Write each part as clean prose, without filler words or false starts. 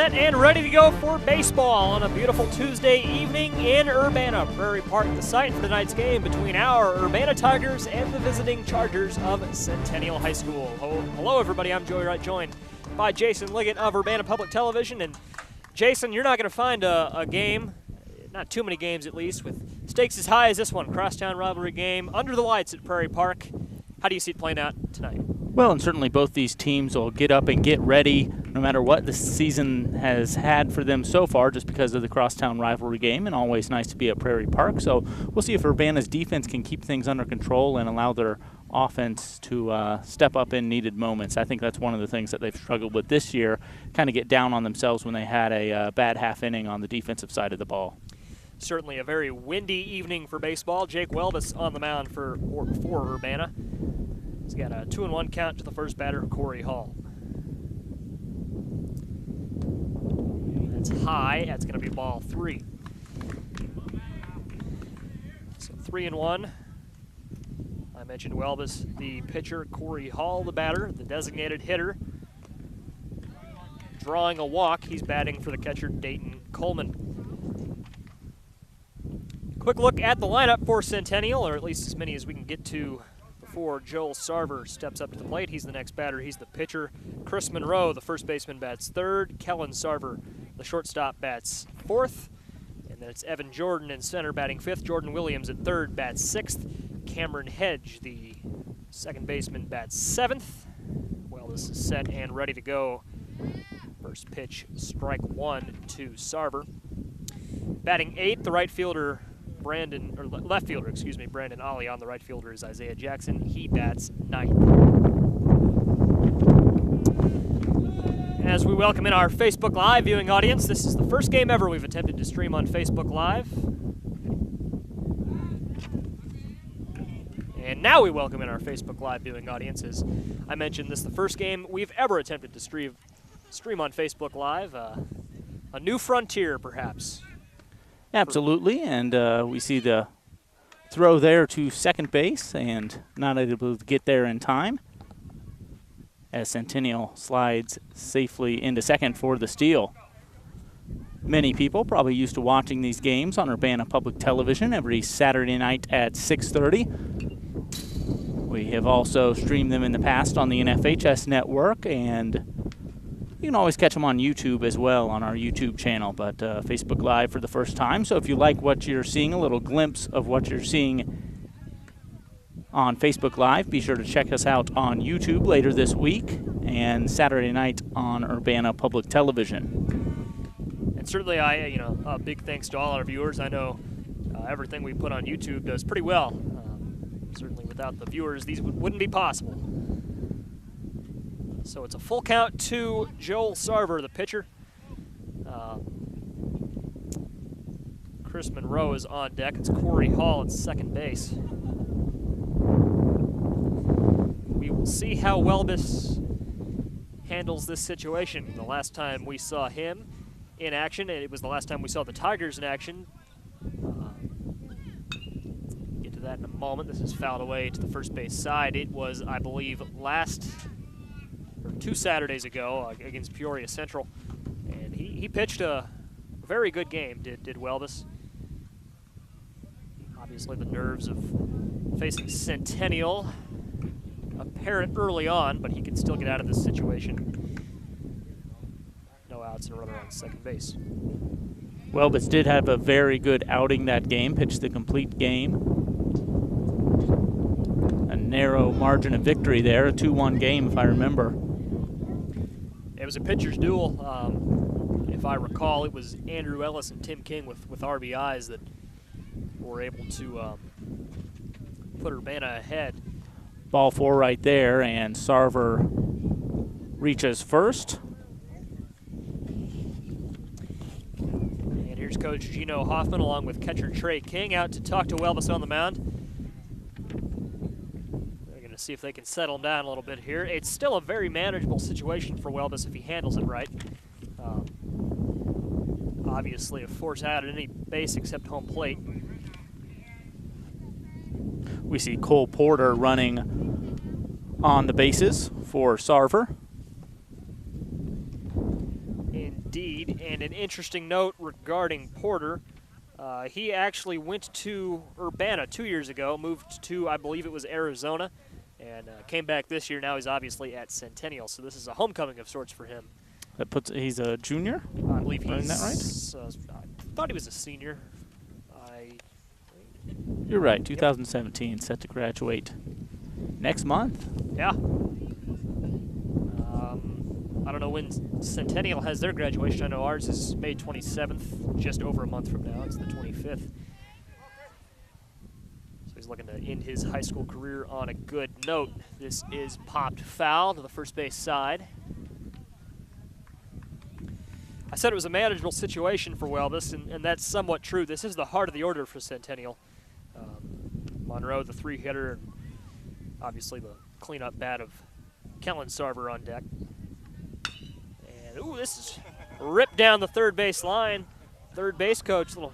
set and ready to go for baseball on a beautiful Tuesday evening in Urbana. Prairie Park, the site for tonight's game between our Urbana Tigers and the visiting Chargers of Centennial High School. Hello everybody, I'm Joey Wright, joined by Jason Liggett of Urbana Public Television. And Jason, you're not going to find a game, not too many games at least, with stakes as high as this one. Crosstown rivalry game under the lights at Prairie Park. How do you see it playing out tonight? Well, and certainly both these teams will get up and get ready no matter what the season has had for them so far, just because of the crosstown rivalry game, and always nice to be at Prairie Park. So we'll see if Urbana's defense can keep things under control and allow their offense to step up in needed moments. I think that's one of the things that they've struggled with this year, kind of get down on themselves when they had a bad half inning on the defensive side of the ball. Certainly a very windy evening for baseball. Jake Welbus on the mound for Urbana. He's got a 2-1 count to the first batter, Corey Hall. That's high. That's going to be ball 3. So 3-1. I mentioned Welbus, the pitcher, Corey Hall, the batter, the designated hitter. Drawing a walk, he's batting for the catcher, Dayton Coleman. Quick look at the lineup for Centennial, or at least as many as we can get to before Joel Sarver steps up to the plate. He's the next batter. He's the pitcher. Chris Monroe, the first baseman, bats third. Kellen Sarver, the shortstop, bats fourth. And then it's Evan Jordan in center batting fifth. Jordan Williams at third bats sixth. Cameron Hedge, the second baseman, bats seventh. Well, this is set and ready to go. First pitch, strike one to Sarver. Batting eighth, the right fielder, Brandon Ollie. On the right fielder is Isaiah Jackson. He bats ninth. As we welcome in our Facebook Live viewing audience, this is the first game ever we've attempted to stream on Facebook Live. And now we welcome in our Facebook Live viewing audience. As I mentioned, this is the first game we've ever attempted to stream on Facebook Live. A new frontier, perhaps. Absolutely, and we see the throw there to second base and not able to get there in time as Centennial slides safely into second for the steal. Many people probably used to watching these games on Urbana Public Television every Saturday night at 6:30. We have also streamed them in the past on the NFHS network, and you can always catch them on YouTube as well on our YouTube channel, but Facebook Live for the first time. So if you like what you're seeing, a little glimpse of what you're seeing on Facebook Live, be sure to check us out on YouTube later this week and Saturday night on Urbana Public Television. And certainly, a big thanks to all our viewers. I know everything we put on YouTube does pretty well. Certainly, without the viewers, these wouldn't be possible. So it's a full count to Joel Sarver, the pitcher. Chris Monroe is on deck. It's Corey Hall at second base. We will see how Welbus handles this situation. The last time we saw him in action, and it was the last time we saw the Tigers in action. Get to that in a moment. This is fouled away to the first base side. It was, I believe, 2 Saturdays ago against Peoria Central, and he pitched a very good game, did Welbus. Obviously the nerves of facing Centennial apparent early on, but he can still get out of this situation. No outs and a runner on second base. Welbus did have a very good outing that game, pitched the complete game. A narrow margin of victory there, a 2-1 game if I remember. It was a pitcher's duel. If I recall, it was Andrew Ellis and Tim King with RBIs that were able to put Urbana ahead. Ball 4 right there, and Sarver reaches first. And here's Coach Gino Hoffman along with catcher Trey King out to talk to Welbus on the mound. See if they can settle him down a little bit here. It's still a very manageable situation for Welbus if he handles it right. Obviously, a force out at any base except home plate. We see Cole Porter running on the bases for Sarver. Indeed. And an interesting note regarding Porter, he actually went to Urbana 2 years ago, moved to, I believe it was Arizona, and came back this year. Now he's obviously at Centennial, so this is a homecoming of sorts for him. He's a junior? I believe he's. Isn't that right? I thought he was a senior. You're right, 2017, set to graduate next month. Yeah. I don't know when Centennial has their graduation. I know ours is May 27th, just over a month from now. It's the 25th. So he's looking to end his high school career on a good note. This is popped foul to the first base side. I said it was a manageable situation for Welbus, and that's somewhat true. This is the heart of the order for Centennial. Monroe, the three-hitter, and obviously the cleanup bat of Kellen Sarver on deck. And, ooh, this is ripped down the third base line. Third base coach, little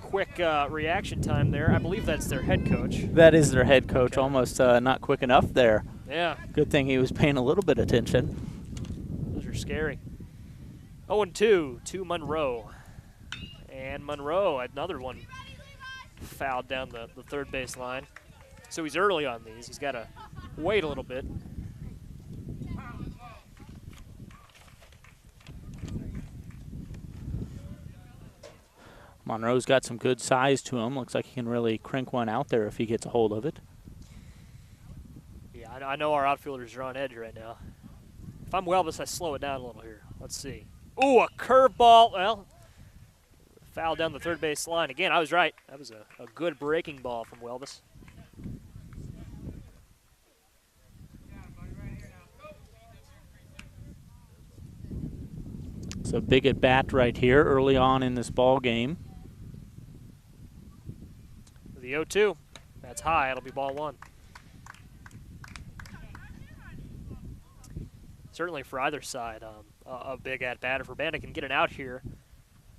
quick reaction time there. I believe that's their head coach. That is their head coach, Okay. almost not quick enough there. Yeah. Good thing he was paying a little bit of attention. Those are scary. 0-2 to Monroe. And Monroe, another one fouled down the third base line. So he's early on these. He's got to wait a little bit. Monroe's got some good size to him. Looks like he can really crank one out there if he gets a hold of it. Yeah, I know our outfielders are on edge right now. If I'm Welbus, I slow it down a little here. Let's see. Ooh, a curveball. Well, foul down the third base line. Again, I was right. That was a good breaking ball from Welbus. It's a big at bat right here early on in this ball game. The 0-2. That's high. It'll be ball one. Certainly for either side, a big at bat. If Urbana can get an out here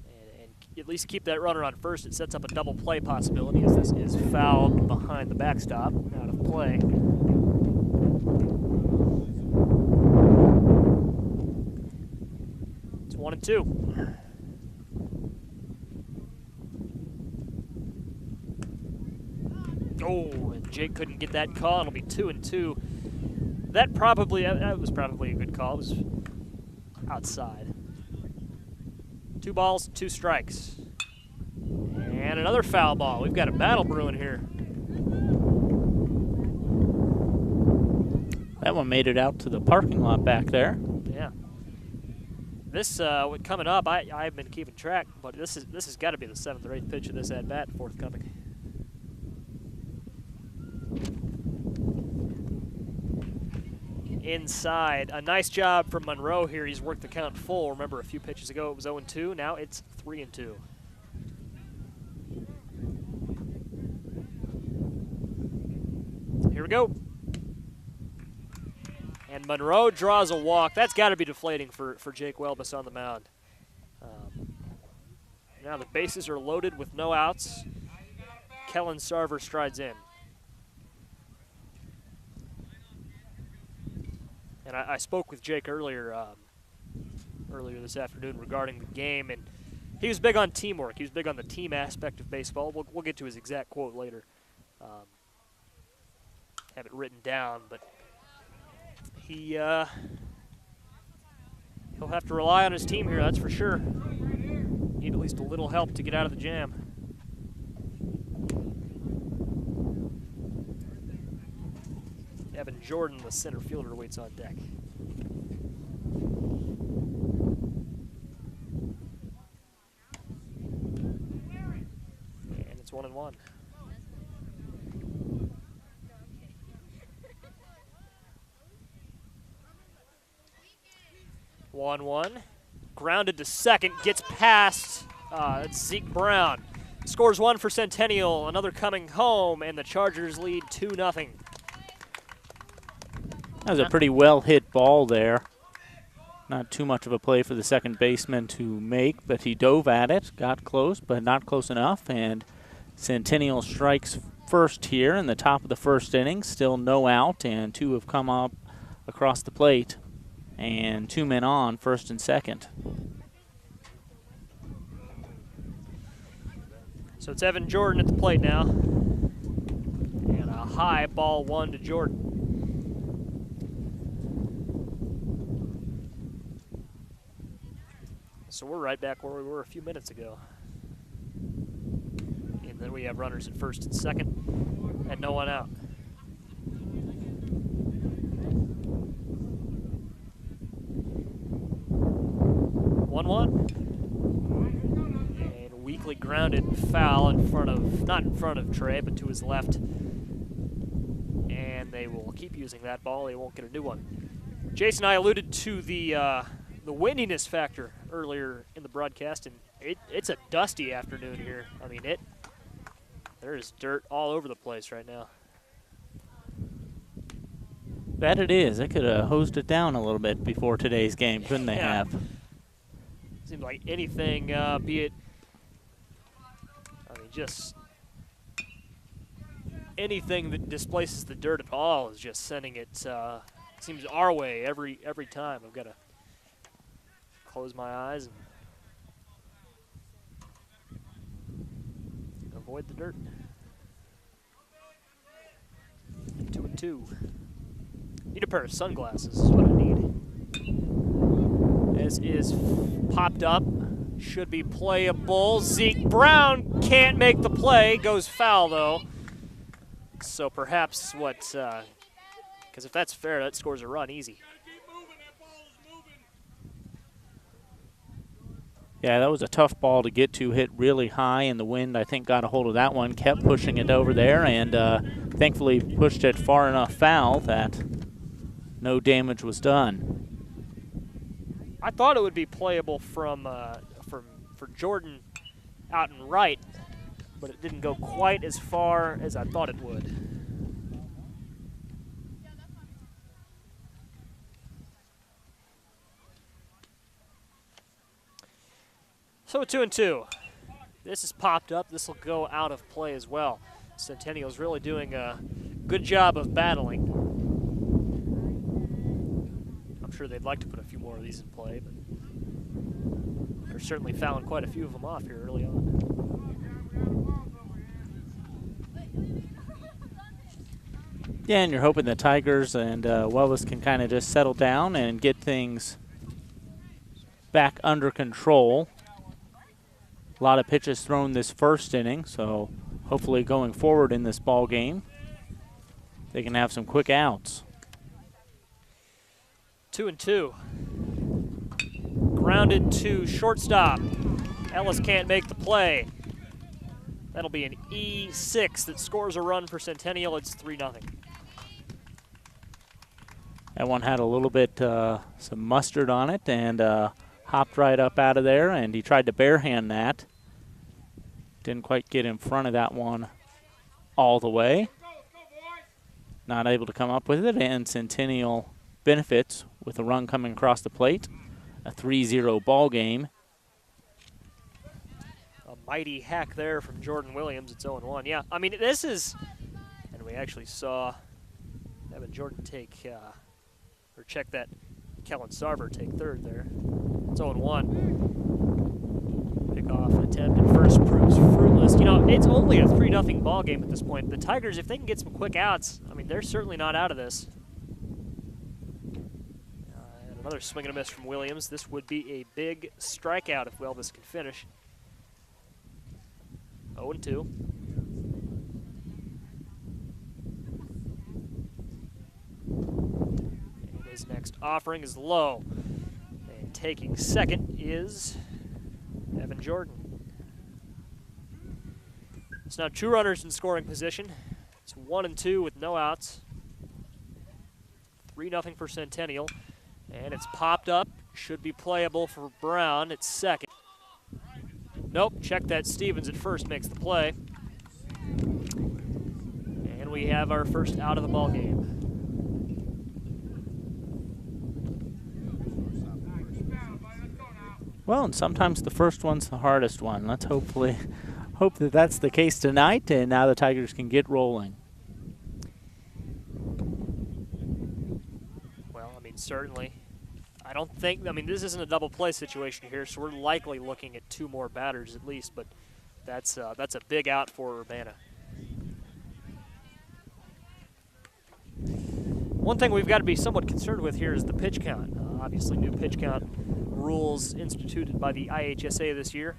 and at least keep that runner on first, it sets up a double play possibility as this is fouled behind the backstop, out of play. It's 1-2. Oh, and Jake couldn't get that call. It'll be 2-2. That was probably a good call. It was outside. 2 balls, 2 strikes. And another foul ball. We've got a battle brewing here. That one made it out to the parking lot back there. Yeah. This coming up, I've been keeping track, but this has got to be the 7th or 8th pitch of this at bat forthcoming. Inside. A nice job from Monroe here. He's worked the count full. Remember, a few pitches ago it was 0-2. Now it's 3-2. Here we go. And Monroe draws a walk. That's got to be deflating for Jake Welbus on the mound. Now the bases are loaded with no outs. Kellen Sarver strides in. And I spoke with Jake earlier this afternoon regarding the game, and he was big on teamwork. He was big on the team aspect of baseball. We'll get to his exact quote later. Have it written down, but he'll have to rely on his team here, that's for sure. Need at least a little help to get out of the jam. Evan Jordan, the center fielder, waits on deck. And it's 1-1. Grounded to second, gets past. It's Zeke Brown. Scores 1 for Centennial, another coming home, and the Chargers lead 2-0. That was a pretty well-hit ball there. Not too much of a play for the second baseman to make, but he dove at it, got close, but not close enough, and Centennial strikes first here in the top of the first inning. Still no out, and 2 have come up across the plate. And 2 men on, first and second. So it's Evan Jordan at the plate now. And a high ball 1 to Jordan. So we're right back where we were a few minutes ago. And then we have runners at first and second and no one out. 1-1. And Weekly grounded foul in front of, not in front of Trey, but to his left. And they will keep using that ball. They won't get a new one. Jason and I alluded to the windiness factor earlier in the broadcast, and it's a dusty afternoon here. I mean, there is dirt all over the place right now. That it is. They could have hosed it down a little bit before today's game, couldn't they have? Seems like anything, be it, I mean, just anything that displaces the dirt at all is just sending it, seems our way every time. I've got to close my eyes and avoid the dirt. 2-2. Need a pair of sunglasses is what I need. This is popped up. Should be playable. Zeke Brown can't make the play. Goes foul, though. So perhaps what, because if that's fair, that scores a run easy. Yeah, that was a tough ball to get to, hit really high, and the wind, I think, got a hold of that one, kept pushing it over there, and thankfully pushed it far enough foul that no damage was done. I thought it would be playable for Jordan out and right, but it didn't go quite as far as I thought it would. So a 2-2. This is popped up. This will go out of play as well. Centennial's really doing a good job of battling. I'm sure they'd like to put a few more of these in play, but they're certainly fouling quite a few of them off here early on. Yeah, and you're hoping the Tigers and Wells can kind of just settle down and get things back under control. A lot of pitches thrown this first inning, so hopefully going forward in this ball game, they can have some quick outs. 2-2. Grounded to shortstop. Ellis can't make the play. That'll be an E6 that scores a run for Centennial. It's 3-0. That one had a little bit, some mustard on it, and hopped right up out of there, and he tried to barehand that. Didn't quite get in front of that one all the way. Not able to come up with it, and Centennial benefits with a run coming across the plate. A 3-0 ball game. A mighty hack there from Jordan Williams. It's 0-1. Yeah, I mean, this is, and we actually saw Evan Jordan take, or check that Kellen Sarver take third there. It's 0-1. Pickoff attempt at first proves fruitless. You know, it's only a 3-0 ball game at this point. The Tigers, if they can get some quick outs, I mean, they're certainly not out of this. And another swing and a miss from Williams. This would be a big strikeout if Welvis can finish. 0-2. And his next offering is low. And taking second is Evan Jordan. It's now 2 runners in scoring position. It's 1-2 with no outs. 3-0 for Centennial. And it's popped up. Should be playable for Brown at second. Nope, check that. Stevens at first makes the play. And we have our first out of the ball game. Well, and sometimes the first one's the hardest one. Let's hope that that's the case tonight, and now the Tigers can get rolling. Well, I mean, certainly I don't think, I mean, this isn't a double play situation here, so we're likely looking at 2 more batters at least, but that's a big out for Urbana. One thing we've got to be somewhat concerned with here is the pitch count. Obviously, new pitch count rules instituted by the IHSA this year.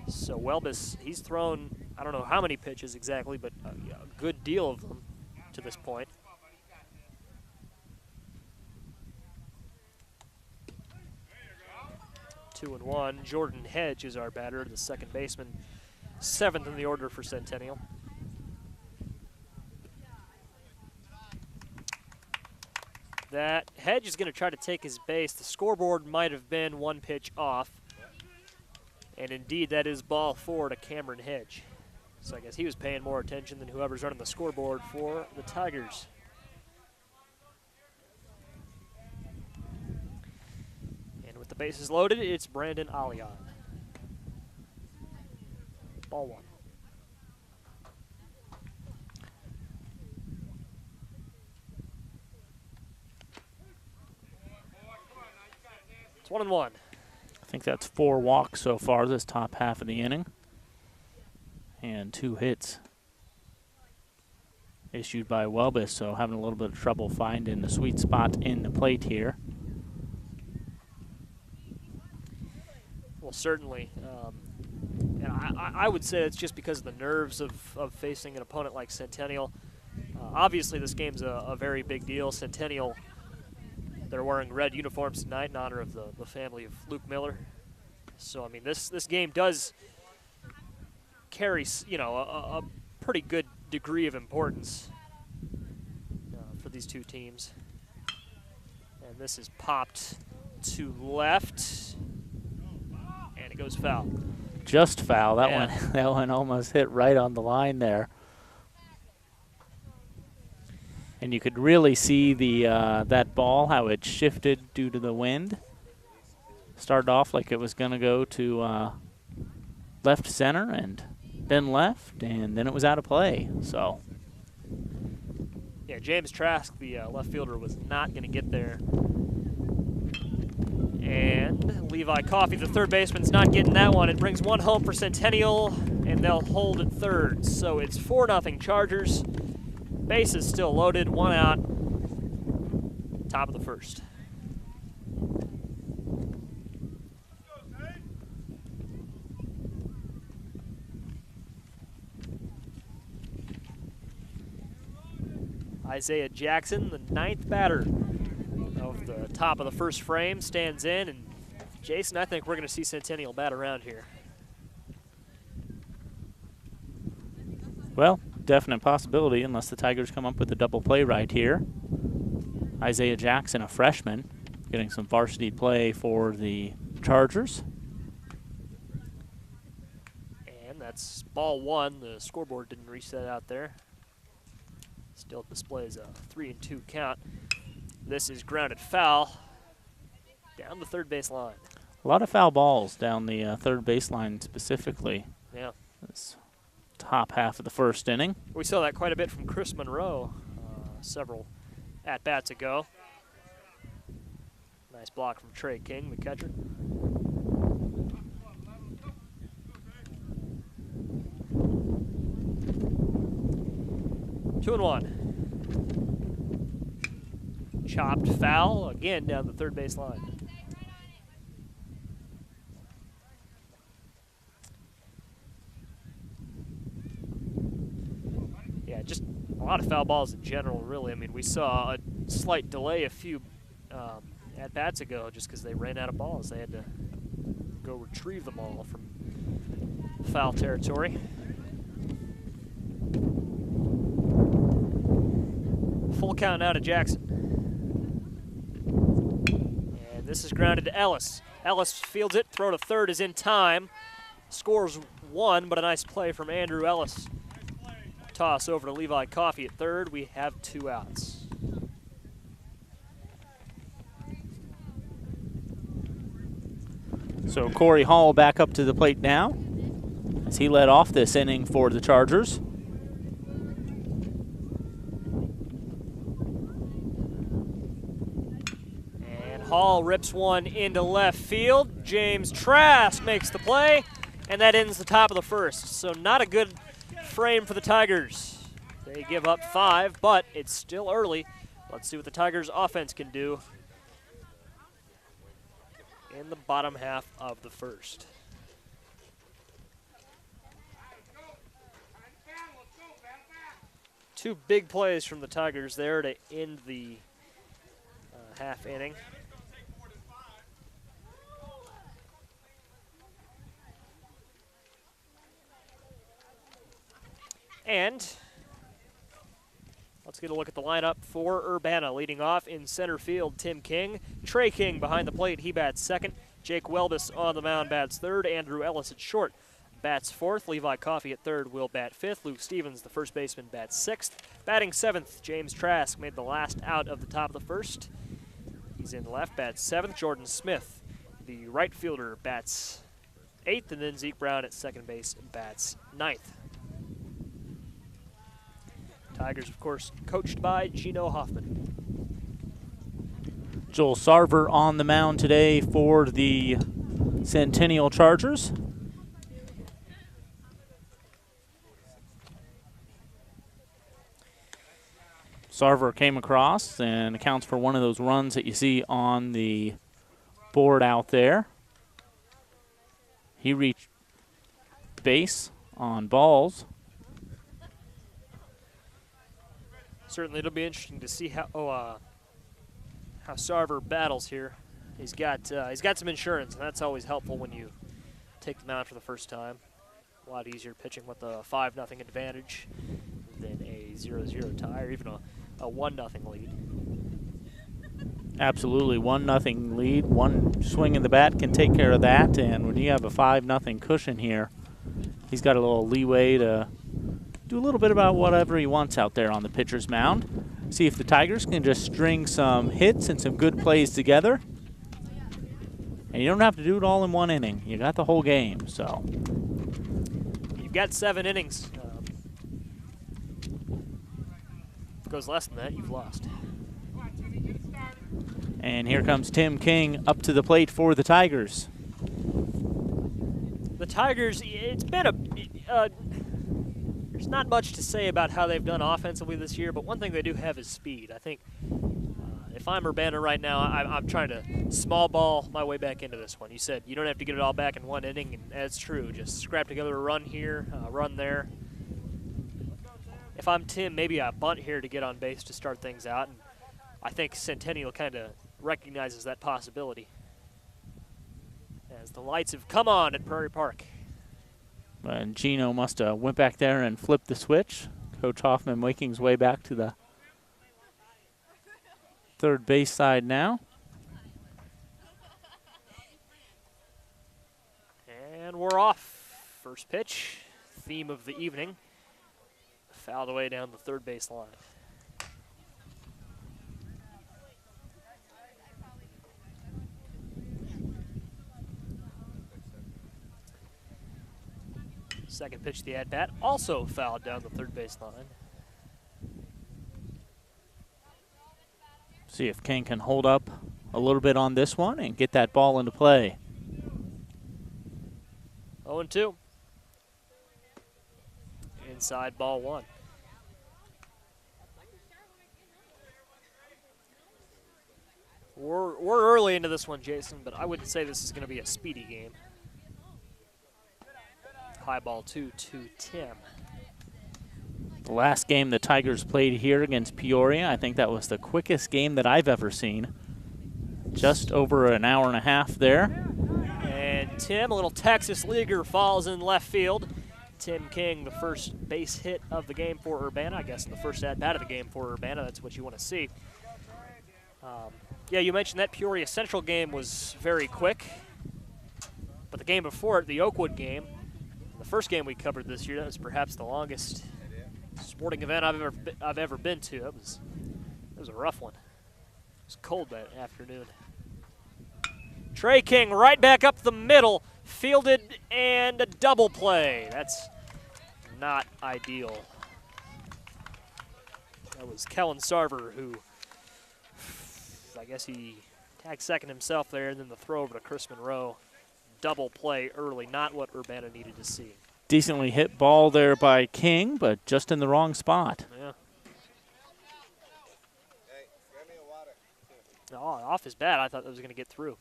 So Welbus, he's thrown, I don't know how many pitches exactly, but a good deal of them to this point. Two and one. Jordan Hedge is our batter, the second baseman, 7th in the order for Centennial. That Hedge is going to try to take his base. The scoreboard might have been 1 pitch off. And indeed, that is ball 4 to Cameron Hedge. So I guess he was paying more attention than whoever's running the scoreboard for the Tigers. And with the bases loaded, it's Brandon Alion. Ball 1. It's 1-1. I think that's 4 walks so far this top half of the inning. And 2 hits issued by Welbus, so having a little bit of trouble finding the sweet spot in the plate here. Well, certainly. And I would say it's just because of the nerves of facing an opponent like Centennial. Obviously, this game's a very big deal. Centennial, they're wearing red uniforms tonight in honor of the family of Luke Miller. So, I mean, this game does carry, you know, a pretty good degree of importance for these two teams. And this is popped to left, and it goes foul. Just foul. That one almost hit right on the line there. And you could really see the that ball, how it shifted due to the wind. Started off like it was going to go to left center and then left, and then it was out of play. So, yeah, James Trask, the left fielder, was not going to get there. And Levi Coffey, the third baseman's not getting that one. It brings 1 home for Centennial, and they'll hold at third. So it's 4-0 Chargers. Base is still loaded, 1 out, top of the first. Isaiah Jackson, the 9th batter of the top of the first frame, stands in. And Jason, I think we're going to see Centennial bat around here. Well, definite possibility unless the Tigers come up with a double play right here. Isaiah Jackson, a freshman, getting some varsity play for the Chargers. And that's ball 1. The scoreboard didn't reset out there. Still displays a 3-2 count. This is grounded foul down the third base line. A lot of foul balls down the third baseline specifically. Yeah. This top half of the first inning. We saw that quite a bit from Chris Monroe several at-bats ago. Nice block from Trey King, the catcher. Two and 1. Chopped foul again down the third base line. Yeah, just a lot of foul balls in general, really. I mean, we saw a slight delay a few at-bats ago just because they ran out of balls. They had to go retrieve them all from foul territory. Full count now to Jackson. And this is grounded to Ellis. Ellis fields it, throw to third is in time. Scores 1, but a nice play from Andrew Ellis. Toss over to Levi Coffey at third. We have 2 outs. So Corey Hall back up to the plate now as he led off this inning for the Chargers. Hall rips one into left field. James Trask makes the play, and that ends the top of the first. So not a good frame for the Tigers. They give up 5, but it's still early. Let's see what the Tigers offense can do in the bottom half of the first. Two big plays from the Tigers there to end the half inning. And let's get a look at the lineup for Urbana. Leading off in center field, Tim King. Trey King behind the plate, he bats second. Jake Welbus on the mound bats third. Andrew Ellis at short bats fourth. Levi Coffey at third will bat fifth. Luke Stevens, the first baseman, bats sixth. Batting seventh, James Trask made the last out of the top of the first. He's in left, bats seventh. Jordan Smith, the right fielder, bats eighth. And then Zeke Brown at second base bats ninth. Tigers, of course, coached by Gino Hoffman. Joel Sarver on the mound today for the Centennial Chargers. Sarver came across and accounts for one of those runs that you see on the board out there. He reached base on balls. Certainly, it'll be interesting to see how Sarver battles here. He's got some insurance, and that's always helpful when you take the mound for the first time. A lot easier pitching with a 5-0 advantage than a 0-0 tie or even a 1-0 lead. Absolutely, 1-0 lead. One swing in the bat can take care of that, and when you have a 5-0 cushion here, he's got a little leeway to do a little bit about whatever he wants out there on the pitcher's mound. See if the Tigers can just string some hits and some good plays together. And you don't have to do it all in one inning. You got the whole game, so. You've got 7 innings. If it goes less than that, you've lost. And here comes Tim King up to the plate for the Tigers. The Tigers, it's been there's not much to say about how they've done offensively this year, but one thing they do have is speed. I think if I'm Urbana right now, I'm trying to small ball my way back into this one. You said you don't have to get it all back in one inning, and that's true. Just scrap together a run here, a run there. If I'm Tim, maybe a bunt here to get on base to start things out, and I think Centennial kind of recognizes that possibility as the lights have come on at Prairie Park. And Gino must have went back there and flipped the switch. Coach Hoffman making his way back to the third base side now. And we're off. First pitch, theme of the evening. Fouled away down the third base line. Second pitch, the at-bat, also fouled down the third base line. See if King can hold up a little bit on this one and get that ball into play. 0-2. Inside ball one. We're early into this one, Jason, but I wouldn't say this is going to be a speedy game. High ball 2 to Tim. The last game the Tigers played here against Peoria, I think that was the quickest game that I've ever seen. Just over an hour and a half there. And Tim, a little Texas leaguer, falls in left field. Tim King, the first base hit of the game for Urbana. I guess in the first at-bat of the game for Urbana. That's what you want to see. Yeah, you mentioned that Peoria Central game was very quick. But the game before it, the Oakwood game, the first game we covered this year, that was perhaps the longest sporting event I've ever been to. It was a rough one. It was cold that afternoon. Trey King right back up the middle, fielded, and a double play. That's not ideal. That was Kellen Sarver, who I guess he Tag second himself there, and then the throw over to Chris Monroe. Double play early, not what Urbana needed to see. Decently hit ball there by King, but just in the wrong spot. Yeah. Oh, off his bat, I thought that was going to get through.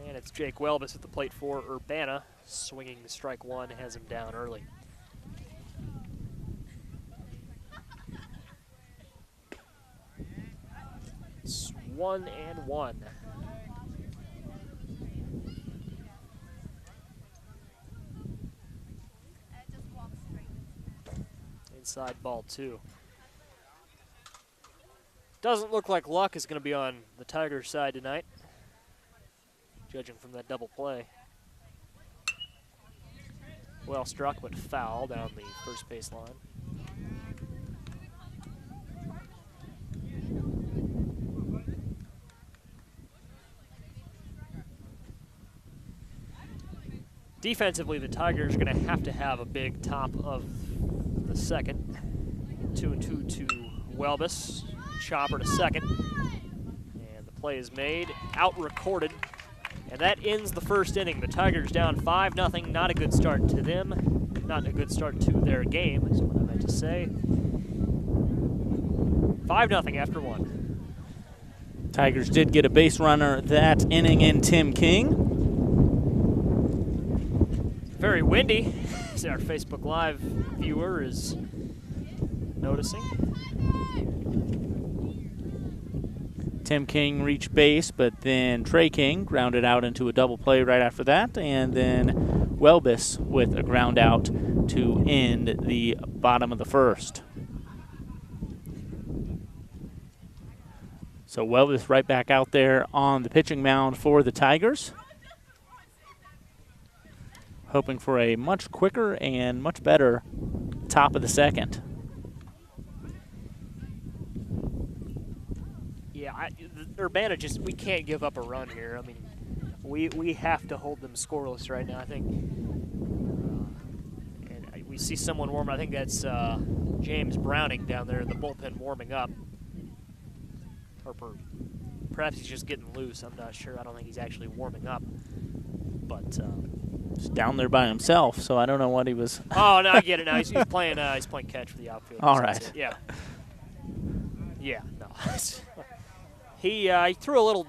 And it's Jake Welbus at the plate for Urbana. Swinging strike one, has him down early. It's 1-1. Inside ball two. Doesn't look like luck is going to be on the Tigers' side tonight, judging from that double play. Well struck, but foul down the first base line. Defensively, the Tigers are going to have a big top of the second. 2-2 to Welbus. Chopper to second. And the play is made, out recorded. And that ends the first inning. The Tigers down 5-0. Not a good start to them. Not a good start to their game, is what I meant to say. 5-0 after one. Tigers did get a base runner that inning in Tim King. Very windy, as our Facebook Live viewer is noticing. Tim King reached base, but then Trey King grounded out into a double play right after that, and then Welbus with a ground out to end the bottom of the first. So Welbus right back out there on the pitching mound for the Tigers, hoping for a much quicker and much better top of the second. Yeah, Urbana we can't give up a run here. I mean, we have to hold them scoreless right now, I think. And we see someone warm. I think that's James Browning down there in the bullpen warming up. Or perhaps he's just getting loose. I'm not sure. I don't think he's actually warming up. But he's down there by himself, so I don't know what he was. Oh, no, I get it now. He's playing catch for the outfield. All right. Yeah. Yeah, no. He threw a little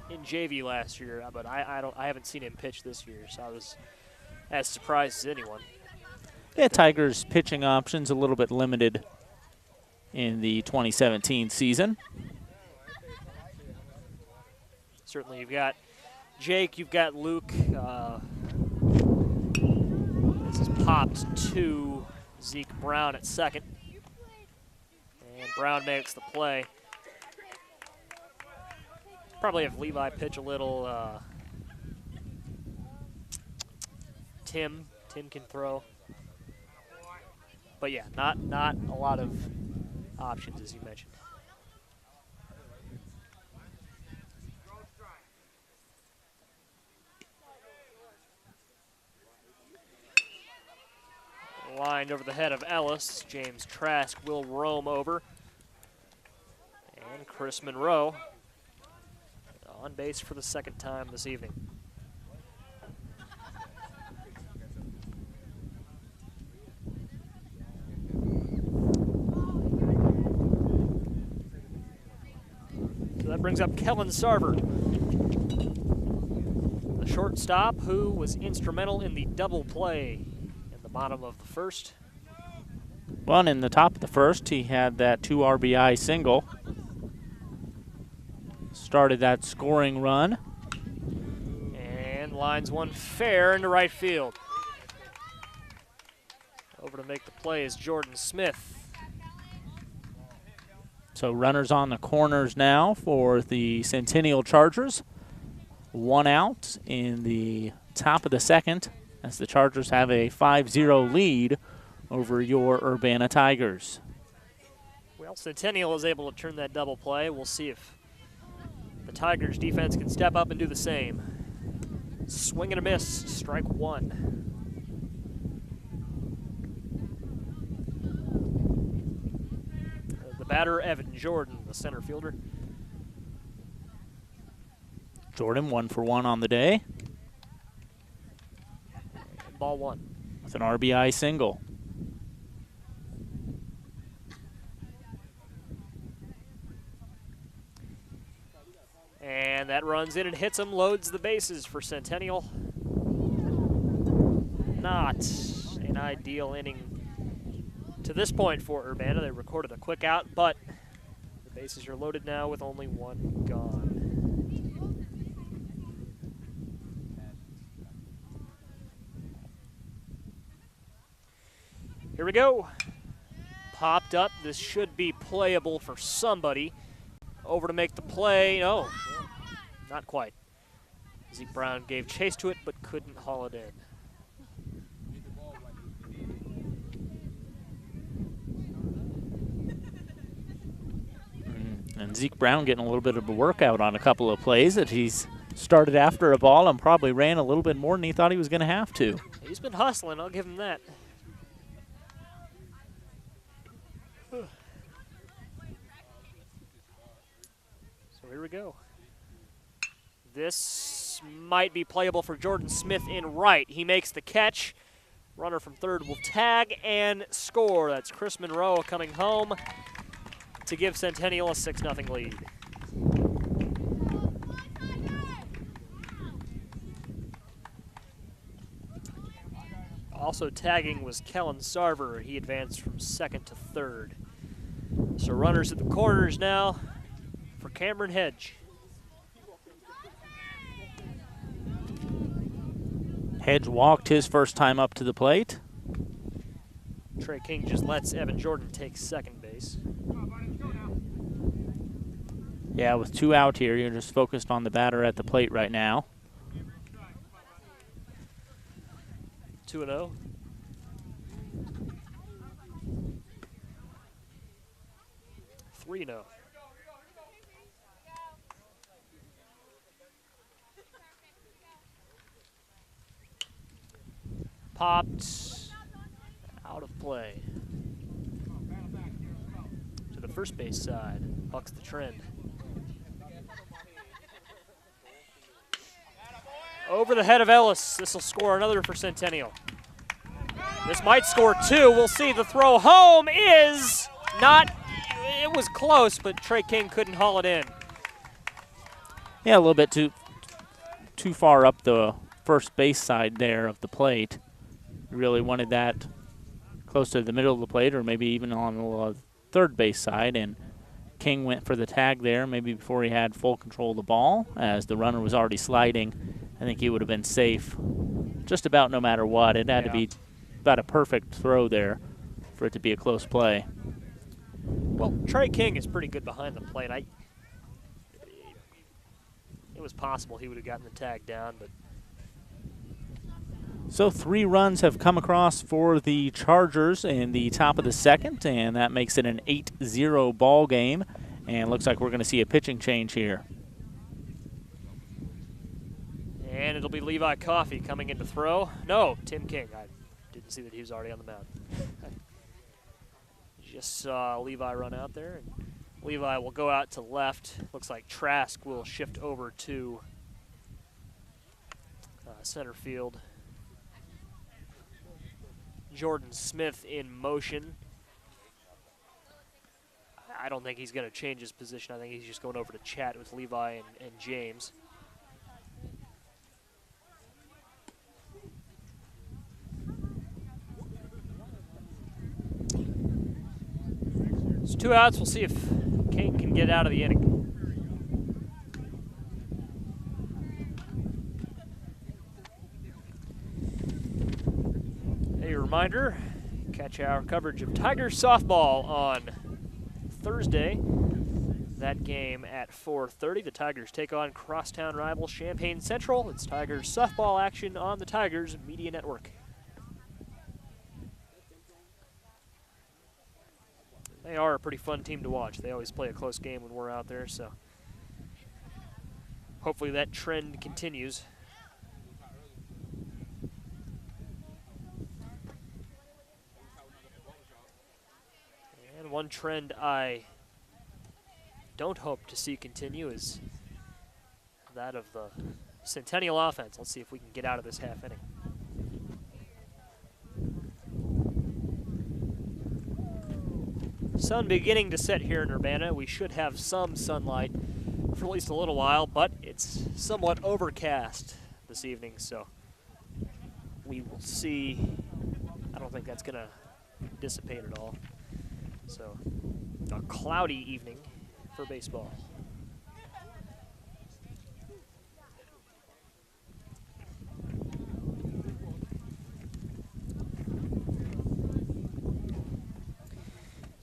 in JV last year, but I haven't seen him pitch this year, so I was as surprised as anyone. Yeah, Tigers pitching options a little bit limited in the 2017 season. Certainly, you've got Jake, you've got Luke. This is popped to Zeke Brown at second, and Brown makes the play. Probably have Levi pitch a little. Tim can throw, but yeah, not a lot of options as you mentioned. Lined over the head of Ellis. James Trask will roam over, and Chris Monroe on base for the second time this evening. So that brings up Kellen Sarver, the shortstop who was instrumental in the double play in the bottom of the first. Well, in the top of the first, he had that 2 RBI single. Started that scoring run. And lines one fair into right field. Over to make the play is Jordan Smith. So runners on the corners now for the Centennial Chargers. 1 out in the top of the second as the Chargers have a 5-0 lead over your Urbana Tigers. Well, Centennial is able to turn that double play. We'll see if the Tigers defense can step up and do the same. Swing and a miss, strike one. The batter, Evan Jordan, the center fielder. Jordan 1 for 1 on the day. And ball 1. With an RBI single. And that runs in and hits him, loads the bases for Centennial. Not an ideal inning to this point for Urbana. They recorded a quick out, but the bases are loaded now with only 1 gone. Here we go. Popped up. This should be playable for somebody. Over to make the play. No, not quite. Zeke Brown gave chase to it, but couldn't haul it in. And Zeke Brown getting a little bit of a workout on a couple of plays that he's started after a ball and probably ran a little bit more than he thought he was going to have to. He's been hustling, I'll give him that. So here we go. This might be playable for Jordan Smith in right. He makes the catch. Runner from third will tag and score. That's Chris Monroe coming home to give Centennial a 6-0 lead. Also tagging was Kellen Sarver. He advanced from second to third. So runners at the corners now for Cameron Hedge. Hedge walked his first time up to the plate. Trey King just lets Evan Jordan take second base. Yeah, with 2 out here, you're just focused on the batter at the plate right now. 2-0. Popped out of play. To the first base side. Bucks the trend. Over the head of Ellis. This will score another for Centennial. This might score 2. We'll see. The throw home is not. It was close, but Trey King couldn't haul it in. Yeah, a little bit too far up the first base side there of the plate. You really wanted that close to the middle of the plate or maybe even on the third base side, and King went for the tag there maybe before he had full control of the ball. As the runner was already sliding, I think he would have been safe just about no matter what. It had to be about a perfect throw there for it to be a close play. Well, Trey King is pretty good behind the plate. It was possible he would have gotten the tag down, but. So 3 runs have come across for the Chargers in the top of the second, and that makes it an 8-0 ball game. And looks like we're going to see a pitching change here. And it'll be Levi Coffey coming in to throw. No, Tim King. I didn't see that he was already on the mound. Just saw Levi run out there. And Levi will go out to left. Looks like Trask will shift over to center field. Jordan Smith in motion. I don't think he's going to change his position. I think he's just going over to chat with Levi and James. It's 2 outs. We'll see if King can get out of the inning. A reminder, catch our coverage of Tigers softball on Thursday. That game at 4:30. The Tigers take on crosstown rival Champaign Central. It's Tigers softball action on the Tigers Media Network. They are a pretty fun team to watch. They always play a close game when we're out there, so hopefully that trend continues. And one trend I don't hope to see continue is that of the Centennial offense. Let's see if we can get out of this half inning. Sun beginning to set here in Urbana. We should have some sunlight for at least a little while, but it's somewhat overcast this evening, so we will see. I don't think that's going to dissipate at all. So a cloudy evening for baseball.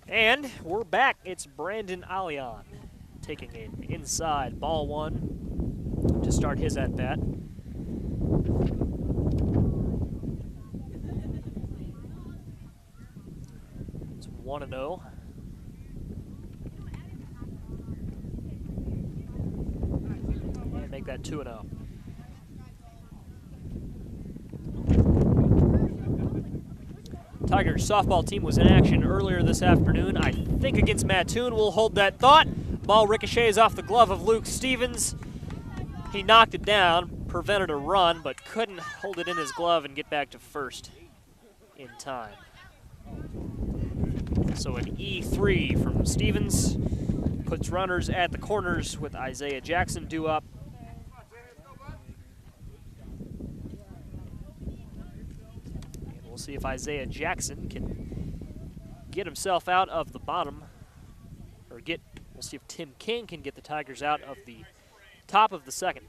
And we're back. It's Brandon Alion taking it inside. Ball one to start his at-bat. It's 1-0. And make that 2-0. Tigers softball team was in action earlier this afternoon, I think against Mattoon. We'll hold that thought. Ball ricochets off the glove of Luke Stevens. He knocked it down, prevented a run, but couldn't hold it in his glove and get back to first in time. So an E3 from Stevens puts runners at the corners with Isaiah Jackson due up. We'll see if Isaiah Jackson can get himself out of the bottom, or we'll see if Tim King can get the Tigers out of the top of the second.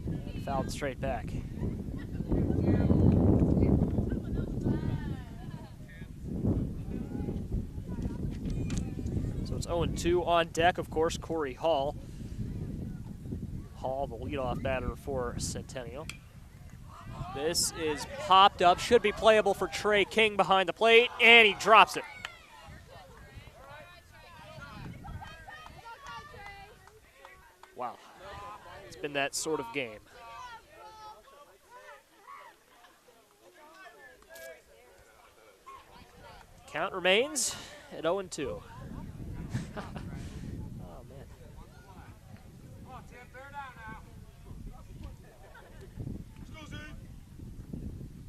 And fouled straight back. It's 0-2 on deck, of course, Corey Hall. Hall, the leadoff batter for Centennial. This is popped up, should be playable for Trey King behind the plate, and he drops it. Wow, it's been that sort of game. Count remains at 0-2. Oh, man.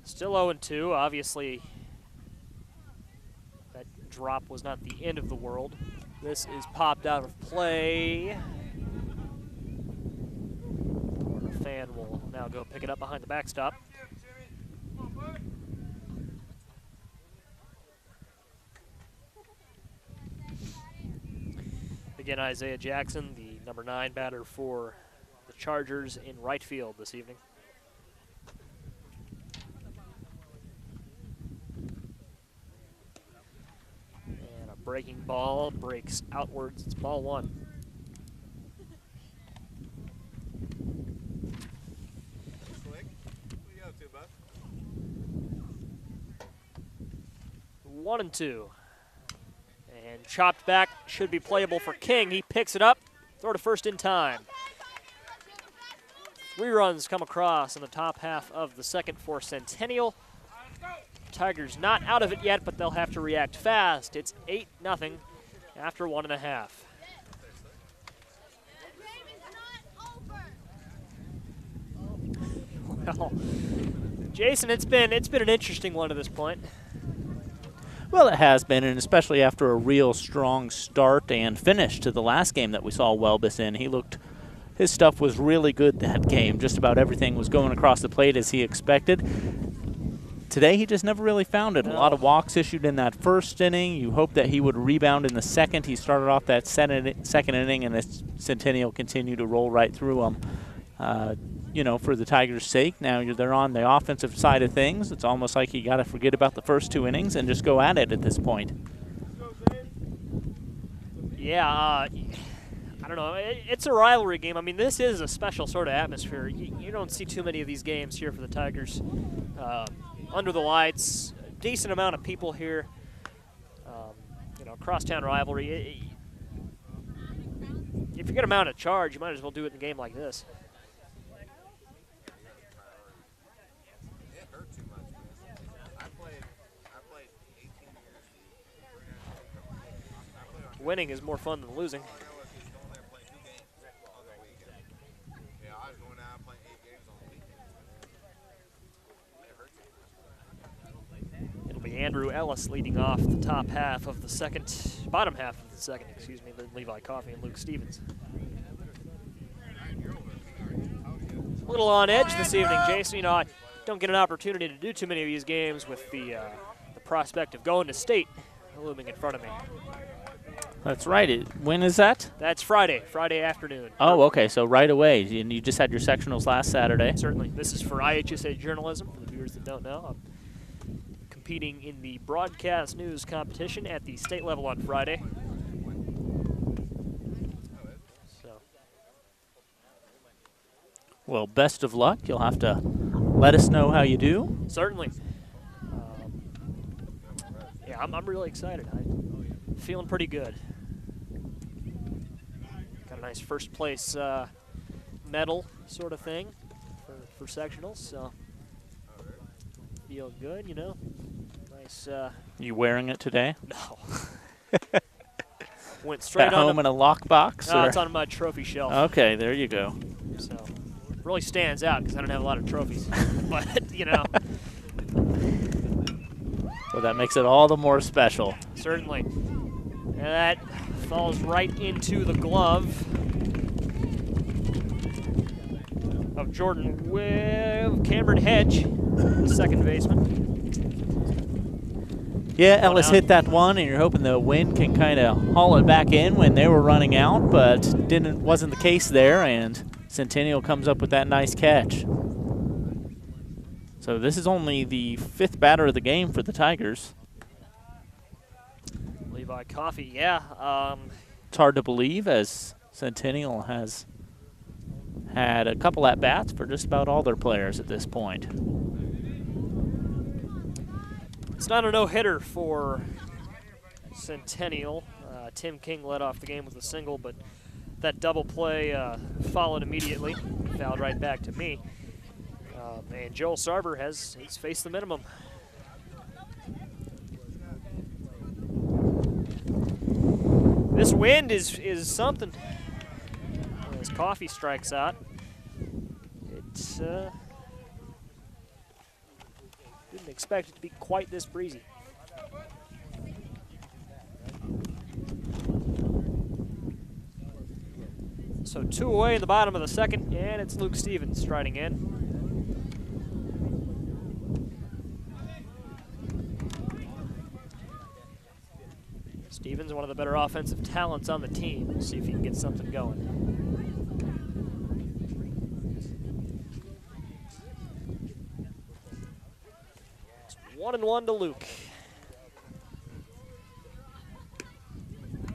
Still 0-2. Obviously, that drop was not the end of the world. This is popped out of play. The fan will now go pick it up behind the backstop. Again, Isaiah Jackson, the number 9 batter for the Chargers in right field this evening. And a breaking ball breaks outwards. It's ball one. Slick. What you up to, bud? 1-2. And chopped back, should be playable for King. He picks it up, throw to first in time. 3 runs come across in the top half of the second for Centennial. Tigers not out of it yet, but they'll have to react fast. It's 8-0 after 1.5. Well, Jason, it's been an interesting one to this point. Well, it has been, and especially after a real strong start and finish to the last game that we saw Welbus in. His stuff was really good that game. Just about everything was going across the plate as he expected. Today, he just never really found it. A lot of walks issued in that first inning. You hope that he would rebound in the second. He started off that second inning, and the Centennial continued to roll right through him. For the Tigers' sake, now they're on the offensive side of things. It's almost like you got to forget about the first 2 innings and just go at it at this point. Yeah, I don't know. It's a rivalry game. I mean, this is a special sort of atmosphere. You don't see too many of these games here for the Tigers. Under the lights, a decent amount of people here. Crosstown rivalry. If you're going to mount a charge, you might as well do it in a game like this. winning is more fun than losing. It'll be Andrew Ellis leading off the top half of the second, bottom half of the second, excuse me, then Levi Coffey and Luke Stevens. A little on edge this evening, Jason. You know, I don't get an opportunity to do too many of these games with the prospect of going to state looming in front of me. That's right. When is that? That's Friday afternoon. Oh, okay, so right away. And you just had your sectionals last Saturday. Certainly. This is for IHSA journalism, for the viewers that don't know. I'm competing in the broadcast news competition at the state level on Friday. So. Well, best of luck. You'll have to let us know how you do. Certainly. Yeah, I'm really excited. I'm feeling pretty good. Got a nice first place medal sort of thing for sectionals, so feel good, you know. Nice. You wearing it today? No. Went straight At on home in a lockbox? No, it's on my trophy shelf. Okay, there you go. So really stands out because I don't have a lot of trophies, but you know. Well, that makes it all the more special. Certainly. And that falls right into the glove of Jordan with Cameron Hedge, the second baseman. Yeah, Ellis hit that one, and you're hoping the wind can kind of haul it back in when they were running out, but wasn't the case there, and Centennial comes up with that nice catch. So this is only the fifth batter of the game for the Tigers. Levi Coffey, yeah. It's hard to believe, as Centennial has had a couple at-bats for just about all their players at this point. It's not a no-hitter for Centennial. Tim King led off the game with a single, but that double play followed immediately. Fouled right back to me. And Joel Sarver he's faced the minimum. This wind is something. As Coffey strikes out, it's didn't expect it to be quite this breezy. So 2 away in the bottom of the second, and it's Luke Stevens striding in. Stevens, one of the better offensive talents on the team. We'll see if he can get something going. It's 1-1 to Luke.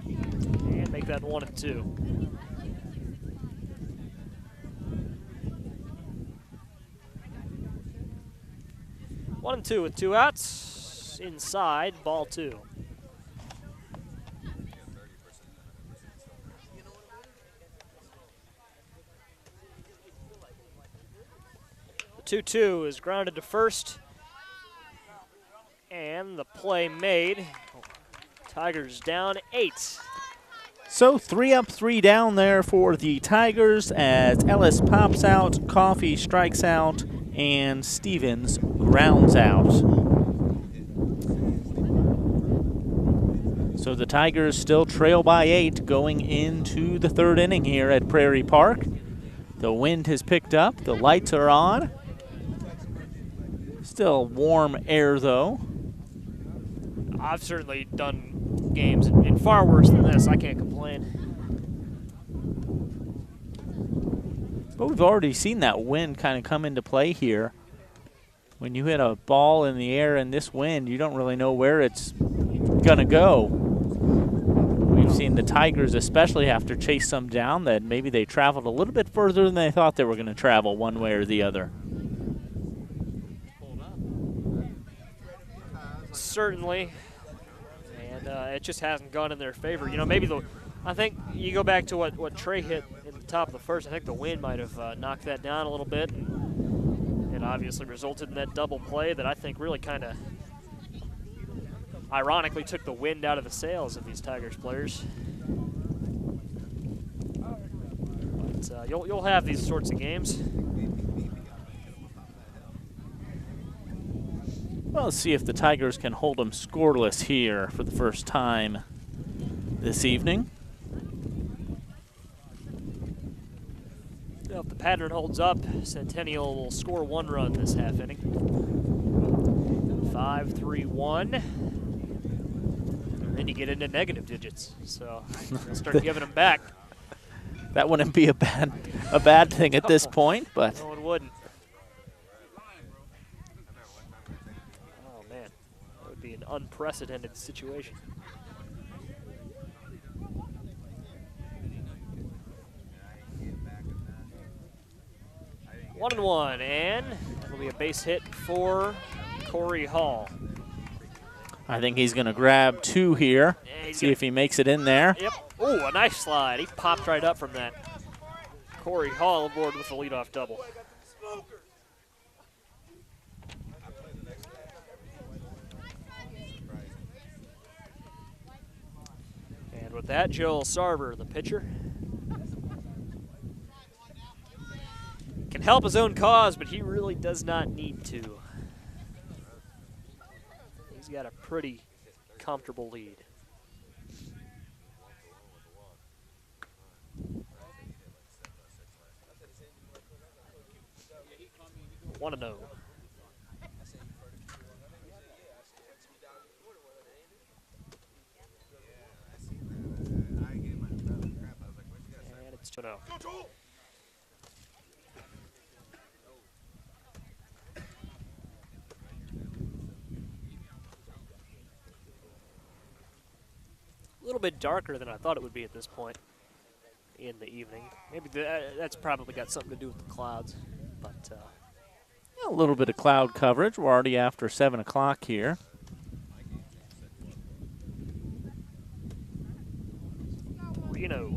And make that 1-2. One and two with 2 outs. Inside, ball 2. The 2-2 is grounded to first. And the play made. Tigers down 8. So 3 up, 3 down there for the Tigers as Ellis pops out, Coffey strikes out, and Stevens grounds out. So the Tigers still trail by 8 going into the 3rd inning here at Prairie Park. The wind has picked up, the lights are on. Still warm air though. I've certainly done games in far worse than this. I can't complain. But we've already seen that wind kind of come into play here. When you hit a ball in the air in this wind, you don't really know where it's going to go. We've seen the Tigers especially have to chase some down that maybe they traveled a little bit further than they thought they were going to travel one way or the other. Certainly. And it just hasn't gone in their favor. You know, maybe I think you go back to what Trey hit in the top of the first. I think the wind might have knocked that down a little bit. And it obviously resulted in that double play that I think really kind of ironically took the wind out of the sails of these Tigers players. But you'll have these sorts of games. Well, let's see if the Tigers can hold them scoreless here for the first time this evening. If the pattern holds up, Centennial will score 1 run this half inning. 5-3-1. And then you get into negative digits, so you'll start giving them back. That wouldn't be a bad thing at this point, but No, it wouldn't. Oh man, that would be an unprecedented situation. 1-1, and that'll be a base hit for Corey Hall. I think he's going to grab 2 here, see if he makes it in there. Yep. Oh, a nice slide. He popped right up from that. Corey Hall aboard with the leadoff double. And with that, Joel Sarver, the pitcher, can help his own cause, but he really does not need to. He's got a pretty comfortable lead. 1-0. And it's 2-0. A little bit darker than I thought it would be at this point in the evening. Maybe that's probably got something to do with the clouds, but A little bit of cloud coverage. We're already after 7 o'clock here. Reno.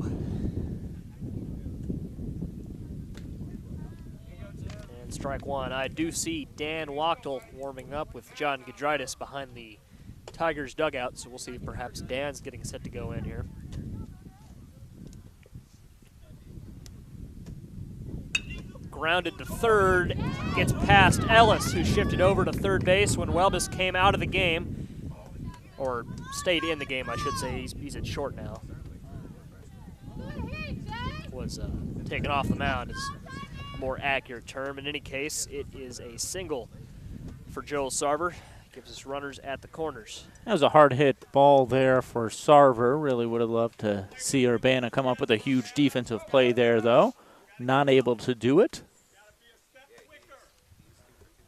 And strike 1. I do see Dan Wachtel warming up with John Gudritis behind the Tigers dugout, so we'll see if perhaps Dan's getting set to go in here. Grounded to third, gets past Ellis, who shifted over to third base when Welbus came out of the game, or stayed in the game, I should say. He's at short now. Was taken off the mound is a more accurate term. In any case, it is a single for Joel Sarver. Gives us runners at the corners. That was a hard-hit ball there for Sarver. Really would have loved to see Urbana come up with a huge defensive play there, though. Not able to do it.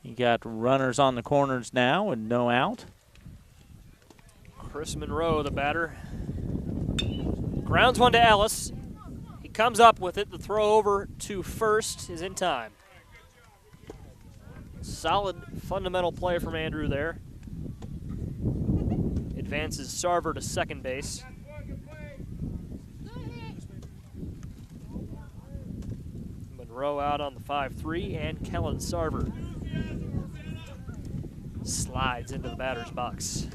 You got runners on the corners now and no out. Chris Monroe, the batter. Grounds one to Ellis. He comes up with it. The throw over to first is in time. Solid fundamental play from Andrew there. Advances Sarver to second base. Monroe out on the 5-3, and Kellen Sarver slides into the batter's box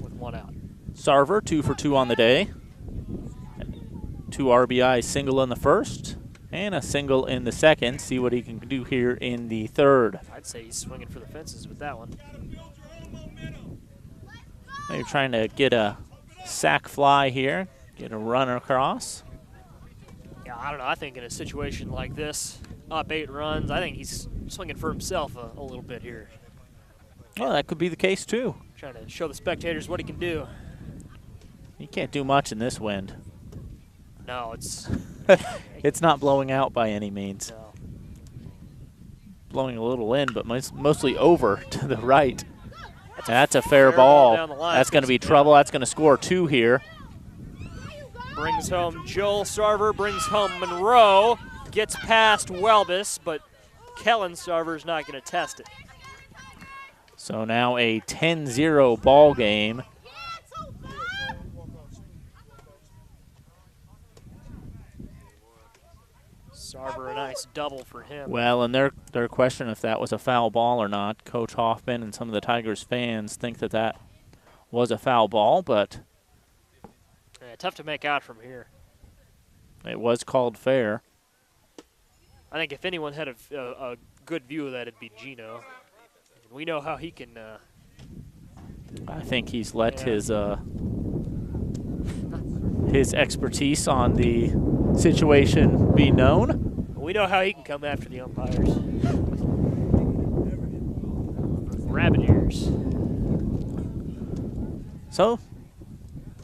with 1 out. Sarver, 2 for 2 on the day. 2 RBI single in the first and a single in the second. See what he can do here in the third. I'd say he's swinging for the fences with that one. Maybe trying to get a sac fly here, get a runner across. Yeah, I don't know. I think in a situation like this, up 8 runs, I think he's swinging for himself a little bit here. Well, that could be the case, too. Trying to show the spectators what he can do. He can't do much in this wind. No, it's... It's not blowing out by any means. No. Blowing a little in, but mostly over to the right. That's a fair ball. Down the line. That's going to be trouble. That's going to score 2 here. Brings home Joel Sarver, brings home Monroe, gets past Welbus, but Kellen Sarver's not going to test it. So now a 10-0 ball game. Sarver, a nice double for him. Well, and their question if that was a foul ball or not. Coach Hoffman and some of the Tigers fans think that was a foul ball, but Yeah, tough to make out from here. it was called fair. I think if anyone had a good view of that, it'd be Gino. We know how he can. I think he's let Yeah. his expertise on the situation be known. We know how he can come after the umpires. Rabbit ears. So,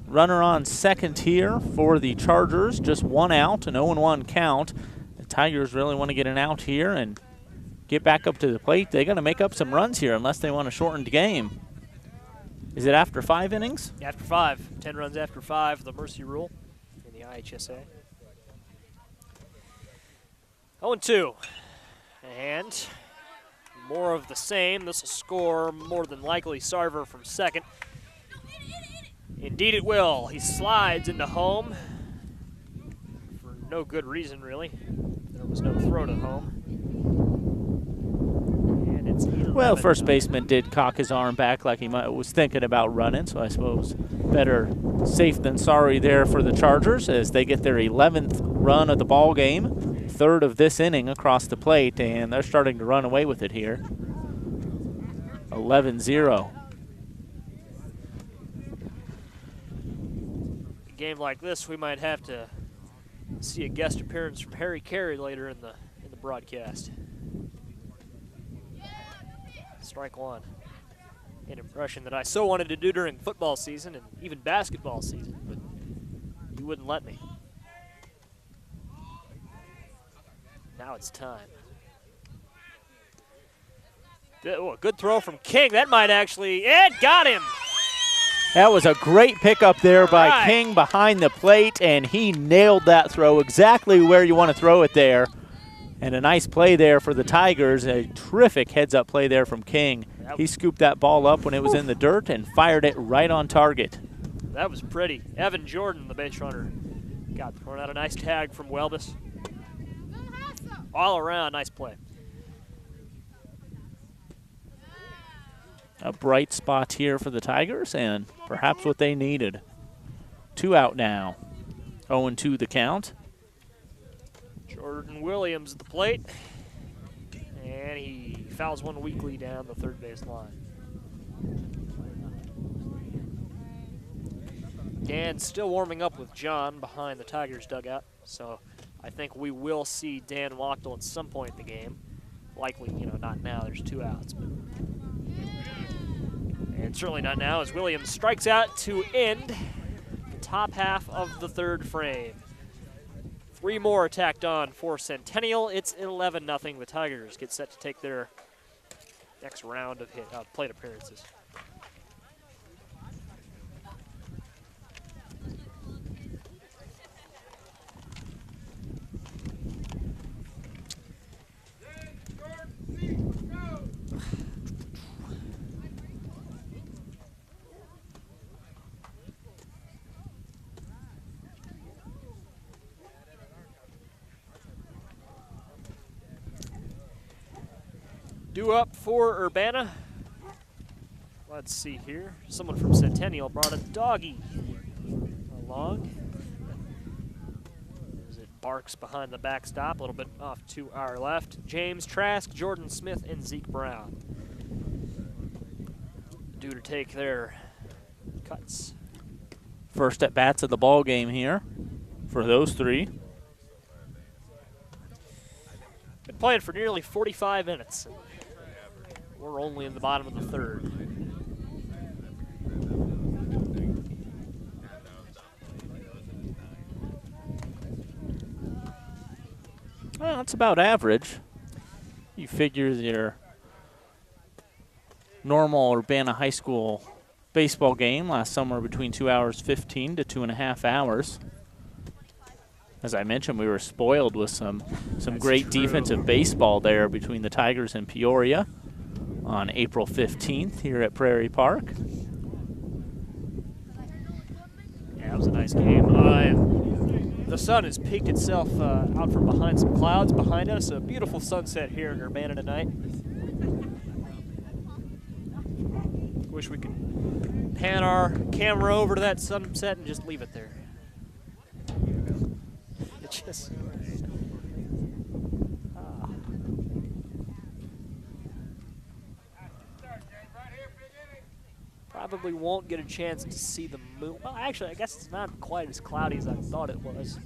runner on second here for the Chargers. Just one out, an 0-1 count. The Tigers really want to get an out here and get back up to the plate. They got to make up some runs here unless they want a shortened game. Is it after 5 innings? After 5. 10 runs after 5, the mercy rule in the IHSA. 0-2. And more of the same. This will score more than likely Sarver from second. Indeed it will. He slides into home for no good reason, really. There was no throw to home. And it's 11. Well, first baseman did cock his arm back like he was thinking about running, so I suppose better safe than sorry there for the Chargers as they get their 11th run of the ball game, third of this inning across the plate, and they're starting to run away with it here. 11-0. A game like this, we might have to see a guest appearance from Harry Carey later in the broadcast. Strike one. An impression that I so wanted to do during football season and even basketball season, but you wouldn't let me. Now it's time. Oh, a good throw from King. That might actually, it got him. That was a great pickup there by right. King behind the plate, and he nailed that throw exactly where you want to throw it there. And a nice play there for the Tigers, a terrific heads-up play there from King. He scooped that ball up when it was in the dirt and fired it right on target. That was pretty. Evan Jordan, the base runner, got thrown out a nice tag from Welbus. All around, nice play. A bright spot here for the Tigers, and perhaps what they needed. 2 out now. 0-2 the count. Jordan Williams at the plate. And he fouls one weakly down the third base line. Dan still warming up with John behind the Tigers dugout. So I think we will see Dan Wachtel at some point in the game. Likely, not now. There's 2 outs. But and certainly not now as Williams strikes out to end the top half of the third frame. 3 more tacked on for Centennial. It's 11-0. The Tigers get set to take their next round of plate appearances. Due up for Urbana. Let's see here. Someone from Centennial brought a doggy along. As it barks behind the backstop, a little bit off to our left. James Trask, Jordan Smith, and Zeke Brown. Due to take their cuts. First at bats of the ball game here for those 3. Been playing for nearly 45 minutes. We're only in the bottom of the third. Well, that's about average. You figure your normal Urbana High School baseball game lasts somewhere between 2 hours 15 to 2.5 hours. As I mentioned, we were spoiled with some great defensive baseball there between the Tigers and Peoria on April 15th here at Prairie Park. Yeah, it was a nice game. The sun has peeked itself out from behind some clouds behind us. A beautiful sunset here in Urbana tonight. Wish we could pan our camera over to that sunset and just leave it there. It just... Probably won't get a chance to see the moon. Well, actually, I guess it's not quite as cloudy as I thought it was.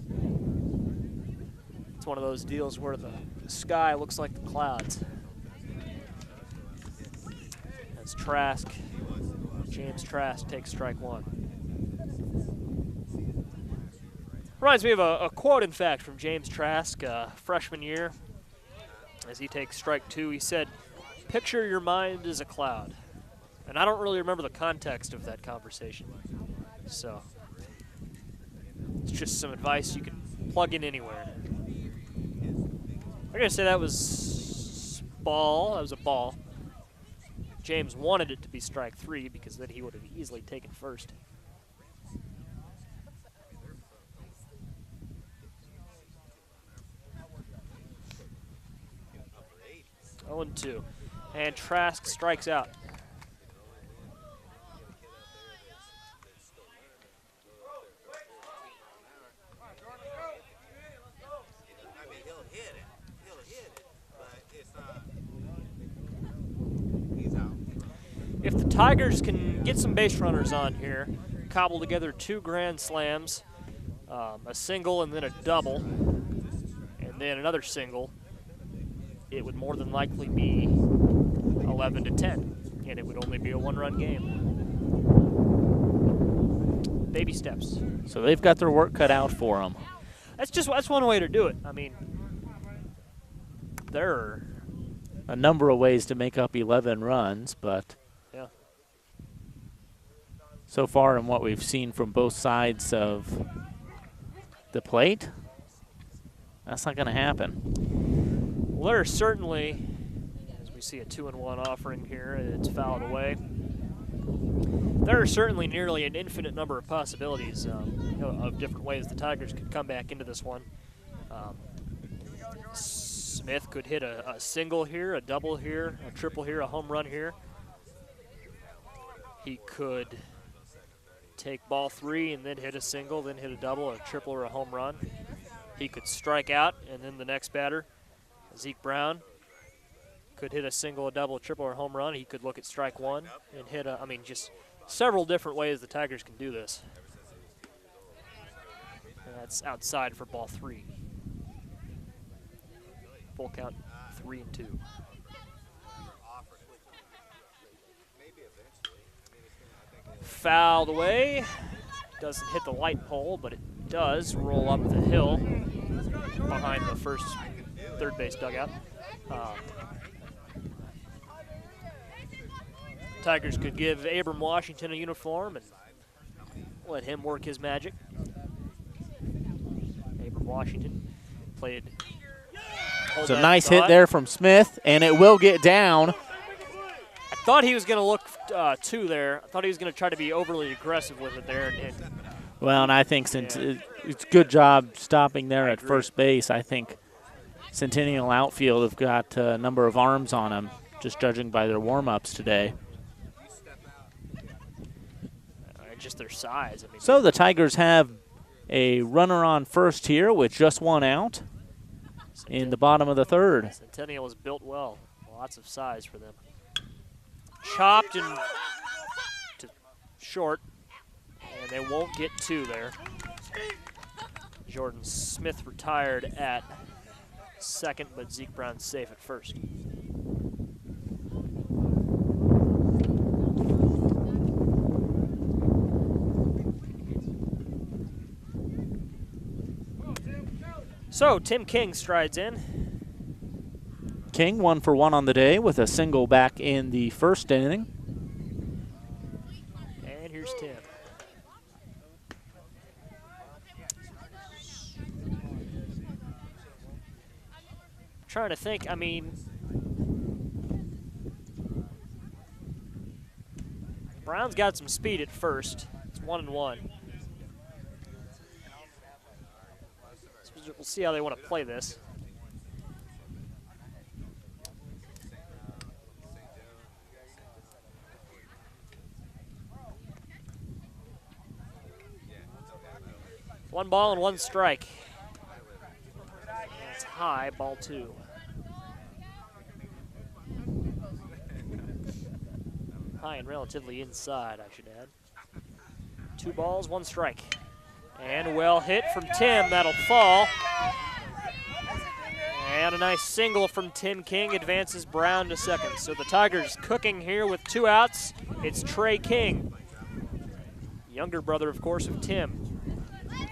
It's one of those deals where the sky looks like the clouds. That's Trask. James Trask takes strike one. Reminds me of a quote, in fact, from James Trask, freshman year. As he takes strike two, he said, "Picture your mind as a cloud." And I don't really remember the context of that conversation. So it's just some advice you can plug in anywhere. I'm going to say that was ball. That was a ball. James wanted it to be strike three because then he would have easily taken first. 0-2. And Trask strikes out. If the Tigers can get some base runners on here, cobble together 2 grand slams, a single and then a double, and then another single, it would more than likely be 11-10, and it would only be a 1-run game. Baby steps. So they've got their work cut out for them. That's one way to do it. I mean, there are a number of ways to make up 11 runs, but yeah. So far in what we've seen from both sides of the plate, that's not going to happen. Well, there are certainly, as we see a 2-1 offering here, and it's fouled away. There are certainly nearly an infinite number of possibilities of different ways the Tigers could come back into this one. Smith could hit a single here, a double here, a triple here, a home run here. He could take ball 3 and then hit a single, then hit a double, a triple, or a home run. He could strike out, and then the next batter, Zeke Brown, could hit a single, a double, a triple, or a home run. He could look at strike 1 and hit a, I mean, just several different ways the Tigers can do this. And that's outside for ball 3. Full count, 3-2. Fouled away. Doesn't hit the light pole, but it does roll up the hill behind the third base dugout. Tigers could give Abram Washington a uniform and let him work his magic. Abram Washington played. It's a nice hit there from Smith, and it will get down. I thought he was going to look 2 there. I thought he was going to try to be overly aggressive with it there. Well, and I think since it's a good job stopping there at first base, I think Centennial outfield have got a number of arms on them, just judging by their warm-ups today. Just their size. I mean, so the Tigers have a runner on first here with just 1 out in the bottom of the 3rd. Centennial is built well. Lots of size for them. Chopped and to short, and they won't get 2 there. Jordan Smith retired at second, but Zeke Brown's safe at first. So Tim King strides in. King 1 for 1 on the day with a single back in the 1st inning. And here's Tim. Trying to think, I mean, Brown's got some speed at first. It's 1-1. We'll see how they want to play this. 1 ball and 1 strike. It's high, ball 2. High and relatively inside, I should add. 2 balls, 1 strike. And well hit from Tim, that'll fall. And a nice single from Tim King advances Brown to second. So the Tigers cooking here with 2 outs. It's Trey King, younger brother, of course, of Tim,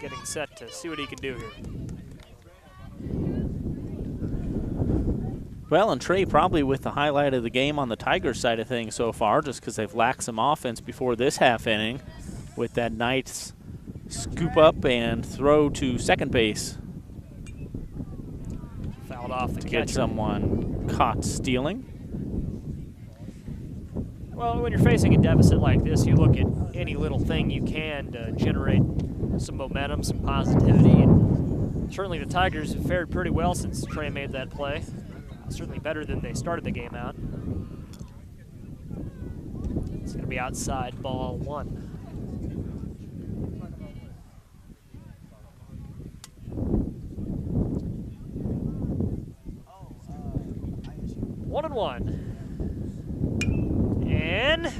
getting set to see what he can do here. Well, and Trey probably with the highlight of the game on the Tigers side of things so far, just because they've lacked some offense before this half inning with that nice scoop up and throw to second base. Fouled off the to catcher. Get someone caught stealing. Well, when you're facing a deficit like this, you look at any little thing you can to generate some momentum, some positivity, and certainly the Tigers have fared pretty well since Trey made that play. Certainly better than they started the game out. It's going to be outside, ball 1. One and 1. And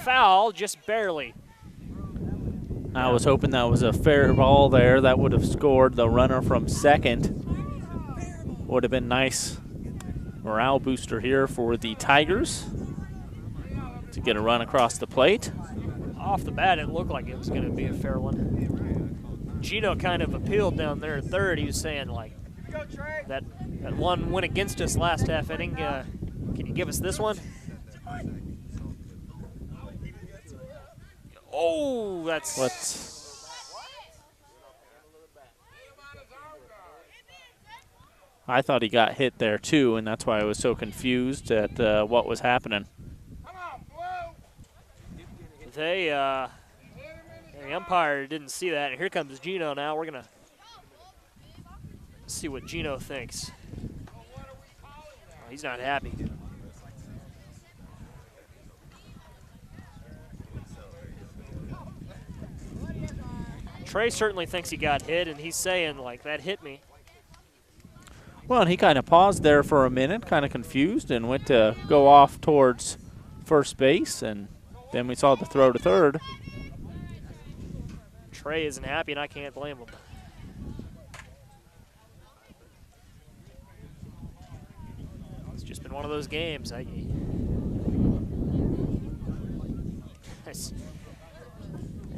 foul, just barely. I was hoping that was a fair ball there. That would have scored the runner from second. Would have been nice morale booster here for the Tigers to get a run across the plate. Off the bat, it looked like it was going to be a fair one. Gino kind of appealed down there at third. He was saying, like, that one went against us last half inning. Can you give us this one? Oh, that's... I thought he got hit there too, and that's why I was so confused at what was happening. The umpire didn't see that. And here comes Gino now. We're going to see what Gino thinks. Oh, he's not happy. Trey certainly thinks he got hit, and he's saying, like, that hit me. Well, and he kind of paused there for a minute, kind of confused, and went to go off towards first base, and then we saw the throw to third. Trey isn't happy, and I can't blame him. It's just been one of those games. It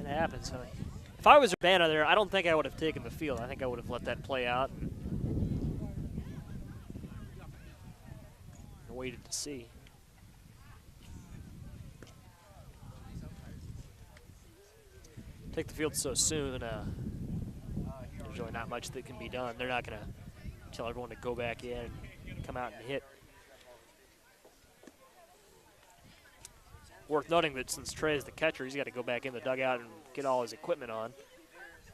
happens, honey. If I was Urbana there, I don't think I would have taken the field. I think I would have let that play out and waited to see. Take the field so soon, there's really not much that can be done. They're not going to tell everyone to go back in and come out and hit. Worth noting that since Trey is the catcher, he's got to go back in the dugout and get all his equipment on.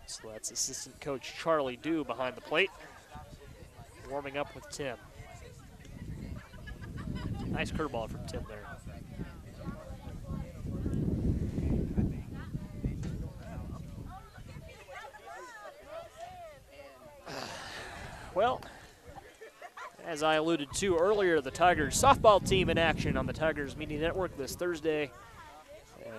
So that's assistant coach Charlie Dew behind the plate, warming up with Tim. Nice curveball from Tim there. Well, as I alluded to earlier, the Tigers softball team in action on the Tigers Media Network this Thursday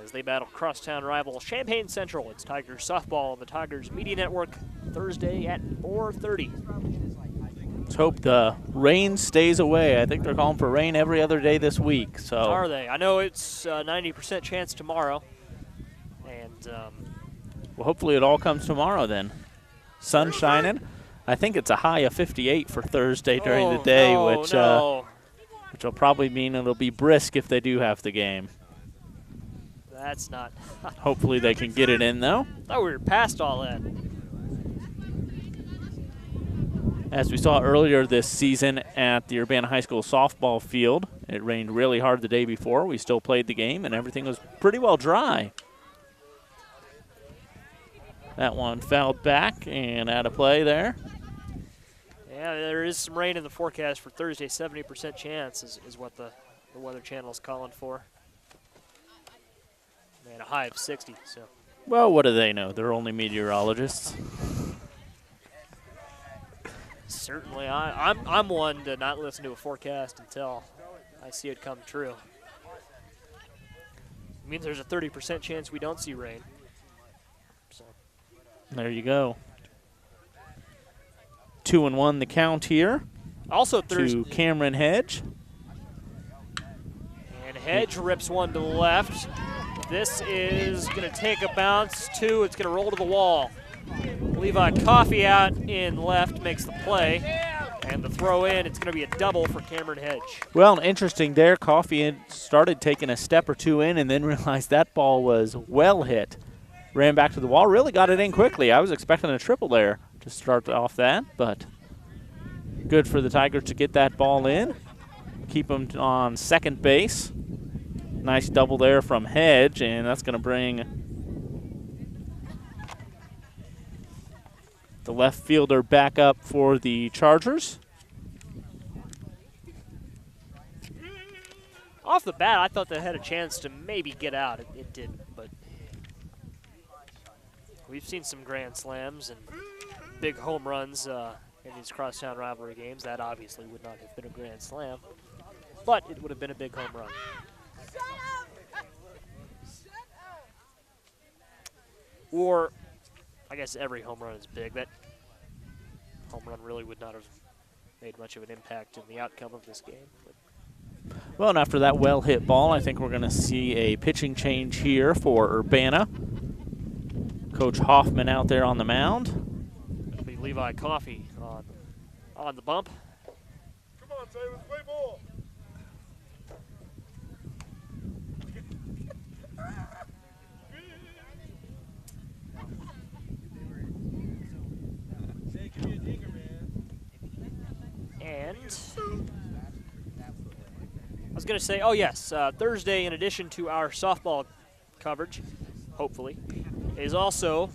as they battle crosstown rival Champaign Central. It's Tigers softball on the Tigers Media Network Thursday at 4:30. Let's hope the rain stays away. I think they're calling for rain every other day this week. So are they? I know it's 90% chance tomorrow. And well, hopefully it all comes tomorrow then. Sun shining. I think it's a high of 58 for Thursday during the day, which will probably mean it'll be brisk if they do have the game. That's not. Hopefully they can get it in, though. I thought we were past all that. As we saw earlier this season at the Urbana High School softball field, it rained really hard the day before. We still played the game, and everything was pretty well dry. That one fouled back and out of play there. Yeah, there is some rain in the forecast for Thursday. 70% chance is what the Weather Channel is calling for. And a high of 60. So. Well, what do they know? They're only meteorologists. Certainly, I'm one to not listen to a forecast until I see it come true. It means there's a 30% chance we don't see rain. So. There you go. 2-1 the count here. Also Thursday. To Cameron Hedge. And Hedge rips one to the left. This is going to take a bounce, too. It's going to roll to the wall. Levi Coffey out in left makes the play. And the throw in, it's going to be a double for Cameron Hedge. Well, interesting there. Coffey started taking a step or two in and then realized that ball was well hit. Ran back to the wall, really got it in quickly. I was expecting a triple there to start off that, but good for the Tigers to get that ball in. Keep them on second base. Nice double there from Hedge, and that's going to bring the left fielder back up for the Chargers. Off the bat, I thought they had a chance to maybe get out. It didn't, but we've seen some grand slams and big home runs in these crosstown rivalry games. That obviously would not have been a grand slam, but it would have been a big home run. Or, I guess every home run is big. That home run really would not have made much of an impact in the outcome of this game. But well, and after that well-hit ball, I think we're going to see a pitching change here for Urbana. Coach Hoffman out there on the mound. It'll be Levi Coffey on the bump. Come on, Taylor, let's play ball. And I was going to say, oh yes, Thursday, in addition to our softball coverage, hopefully, is also,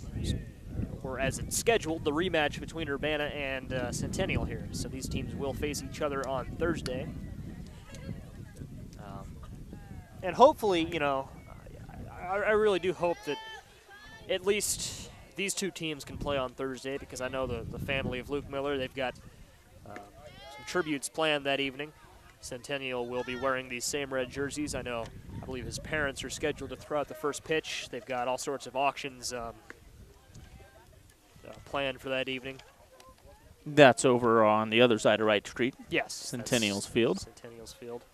or as it's scheduled, the rematch between Urbana and Centennial here. So these teams will face each other on Thursday. And hopefully, you know, I really do hope that at least these two teams can play on Thursday, because I know the family of Luke Miller, they've got some tributes planned that evening. Centennial will be wearing these same red jerseys. I believe his parents are scheduled to throw out the first pitch. They've got all sorts of auctions planned for that evening. That's over on the other side of Wright Street. Yes. Centennial's Field. Centennial's Field.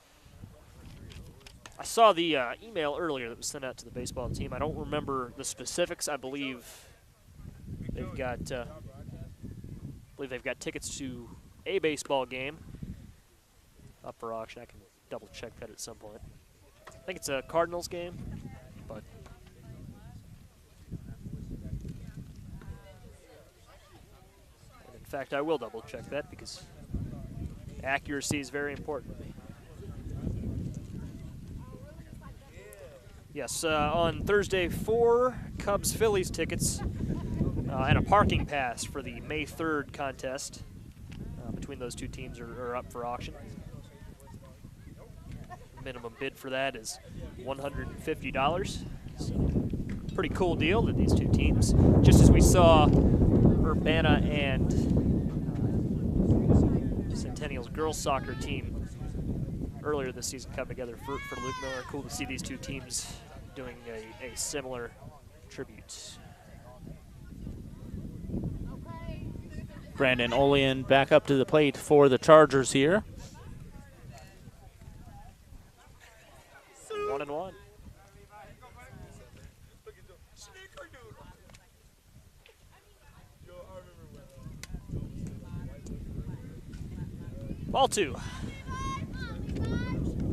I saw the email earlier that was sent out to the baseball team. I don't remember the specifics. I believe they've got tickets to a baseball game up for auction. I can double check that at some point. I think it's a Cardinals game, but in fact, I will double check that because accuracy is very important to me. Yes, on Thursday, 4 Cubs-Phillies tickets and a parking pass for the May 3rd contest between those two teams are up for auction. Minimum bid for that is $150. So, pretty cool deal that these two teams, just as we saw Urbana and Centennial's girls soccer team earlier this season come together for Luke Miller. Cool to see these two teams doing a similar tribute. Brandon Olean back up to the plate for the Chargers here. 1-1. Ball 2.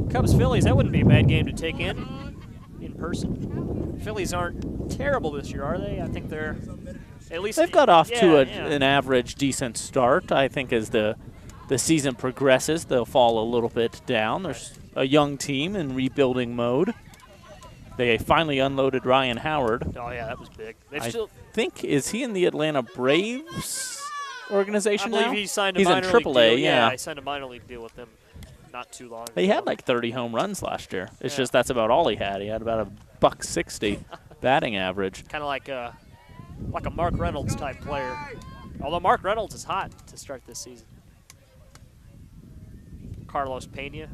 Cubs-Phillies, that wouldn't be a bad game to take in person. Phillies aren't terrible this year, are they? I think they're at least... They've got off to an average, decent start. I think as the season progresses, they'll fall a little bit down. There's a young team in rebuilding mode. They finally unloaded Ryan Howard. Oh, yeah, that was big. I think, is he in the Atlanta Braves organization now? I believe he signed a He's minor in league AAA, deal. Yeah, I signed a minor league deal with them not too long ago. He had like 30 home runs last year. It's just that's about all he had. He had about $160 batting average. Kind of like a Mark Reynolds type player. Although Mark Reynolds is hot to start this season. Carlos Pena,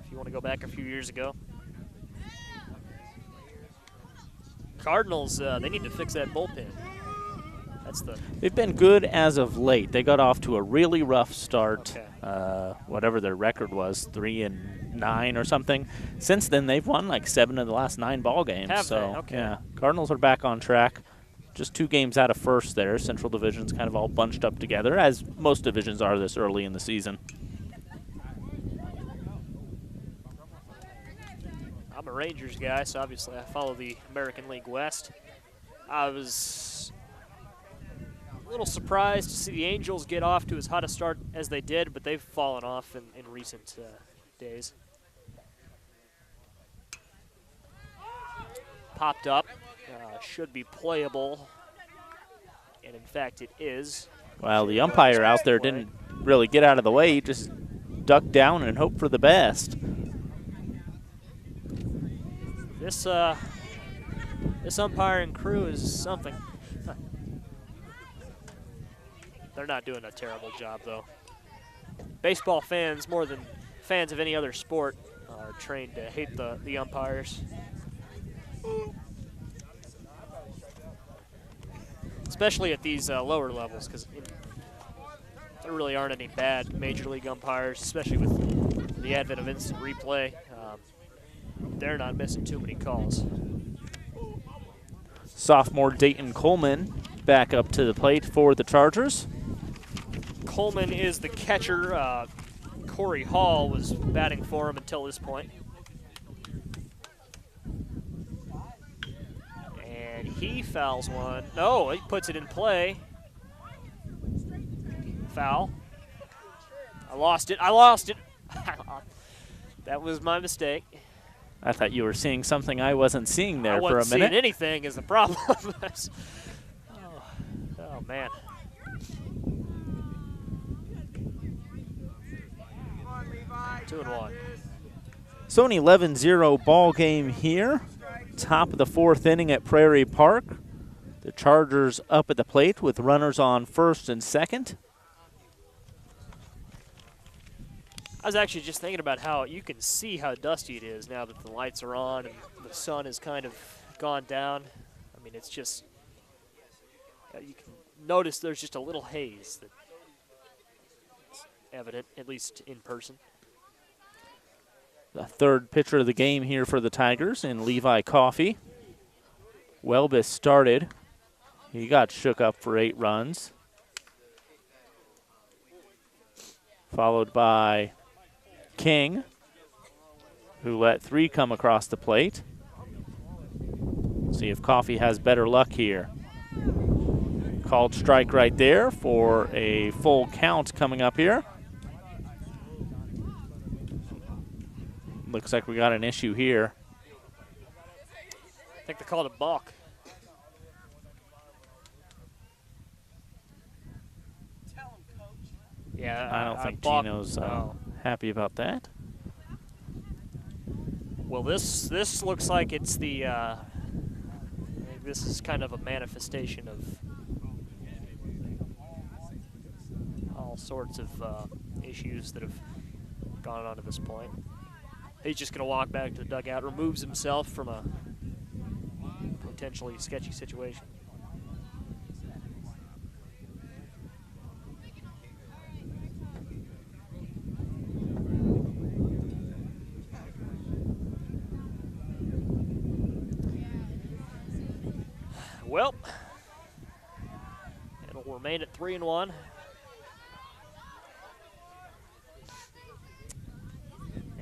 if you want to go back a few years ago. Cardinals, they need to fix that bullpen. They've been good as of late. They got off to a really rough start. Okay. Whatever their record was, 3-9 or something. Since then, they've won like 7 of the last 9 ball games. Have so they? Okay. yeah, Cardinals are back on track. Just 2 games out of first there. Central Division's kind of all bunched up together, as most divisions are this early in the season. I'm a Rangers guy, so obviously I follow the American League West. I was a little surprised to see the Angels get off to as hot a start as they did, but they've fallen off in recent days. Popped up, should be playable, and in fact it is. Well, the umpire out there didn't really get out of the way. He just ducked down and hoped for the best. This umpiring crew is something. They're not doing a terrible job, though. Baseball fans, more than fans of any other sport, are trained to hate the umpires. Especially at these lower levels, because there really aren't any bad major league umpires, especially with the advent of instant replay. They're not missing too many calls. Sophomore Dayton Coleman back up to the plate for the Chargers. Coleman is the catcher. Corey Hall was batting for him until this point. And he fouls one. No, he puts it in play. Foul. I lost it. That was my mistake. I thought you were seeing something I wasn't seeing there for a minute. I wasn't seeing anything is the problem. Oh, man. Two and one. So an 11-0 ball game here. Top of the 4th inning at Prairie Park. The Chargers up at the plate with runners on first and second. I was actually just thinking about how you can see how dusty it is now that the lights are on and the sun has kind of gone down. I mean, it's just, you can notice there's just a little haze that's evident, at least in person. The third pitcher of the game here for the Tigers in Levi Coffey. Welbus started. He got shook up for 8 runs. Followed by King, who let 3 come across the plate. See if Coffey has better luck here. Called strike right there for a full count coming up here. Looks like we got an issue here. I think they called a balk. Yeah, I don't think Gino's happy about that. Well, this looks like it's the. This is kind of a manifestation of all sorts of issues that have gone on to this point. He's just going to walk back to the dugout, removes himself from a potentially sketchy situation. Well, it'll remain at 3-1.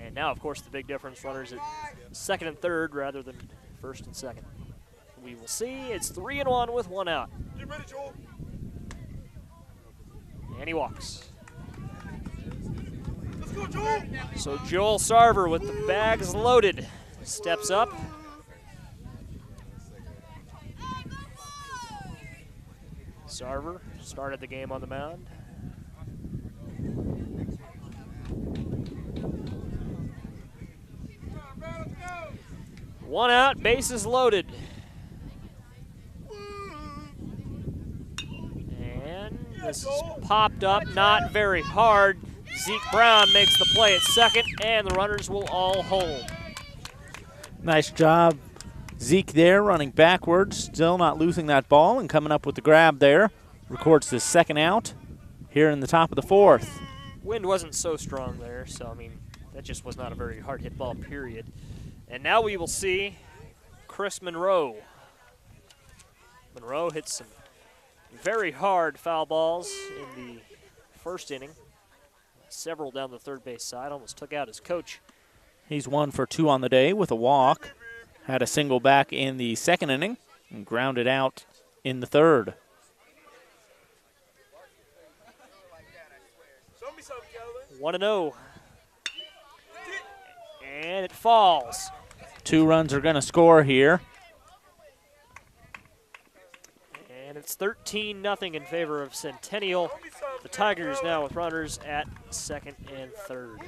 And now, of course, the big difference, runners at second and third rather than first and second. We will see. It's 3-1 with 1 out. Get ready, Joel. And he walks. Let's go, Joel. So Joel Sarver with the bags loaded steps up. Sarver started the game on the mound. One out, bases loaded. And This is popped up, not very hard. Zeke Brown makes the play at second, and the runners will all hold. Nice job, Zeke there, running backwards, still not losing that ball and coming up with the grab there. Records the second out here in the top of the fourth. Wind wasn't so strong there, so, I mean, that just was not a very hard hit ball, period. And now we will see Chris Monroe. Monroe hits some very hard foul balls in the first inning. Several down the third base side, almost took out his coach. He's 1 for 2 on the day with a walk. Had a single back in the second inning and grounded out in the third. Show me something, Kelvin. 1-0. And it falls. 2 runs are going to score here. And it's 13-0 in favor of Centennial. The Tigers now with runners at second and third.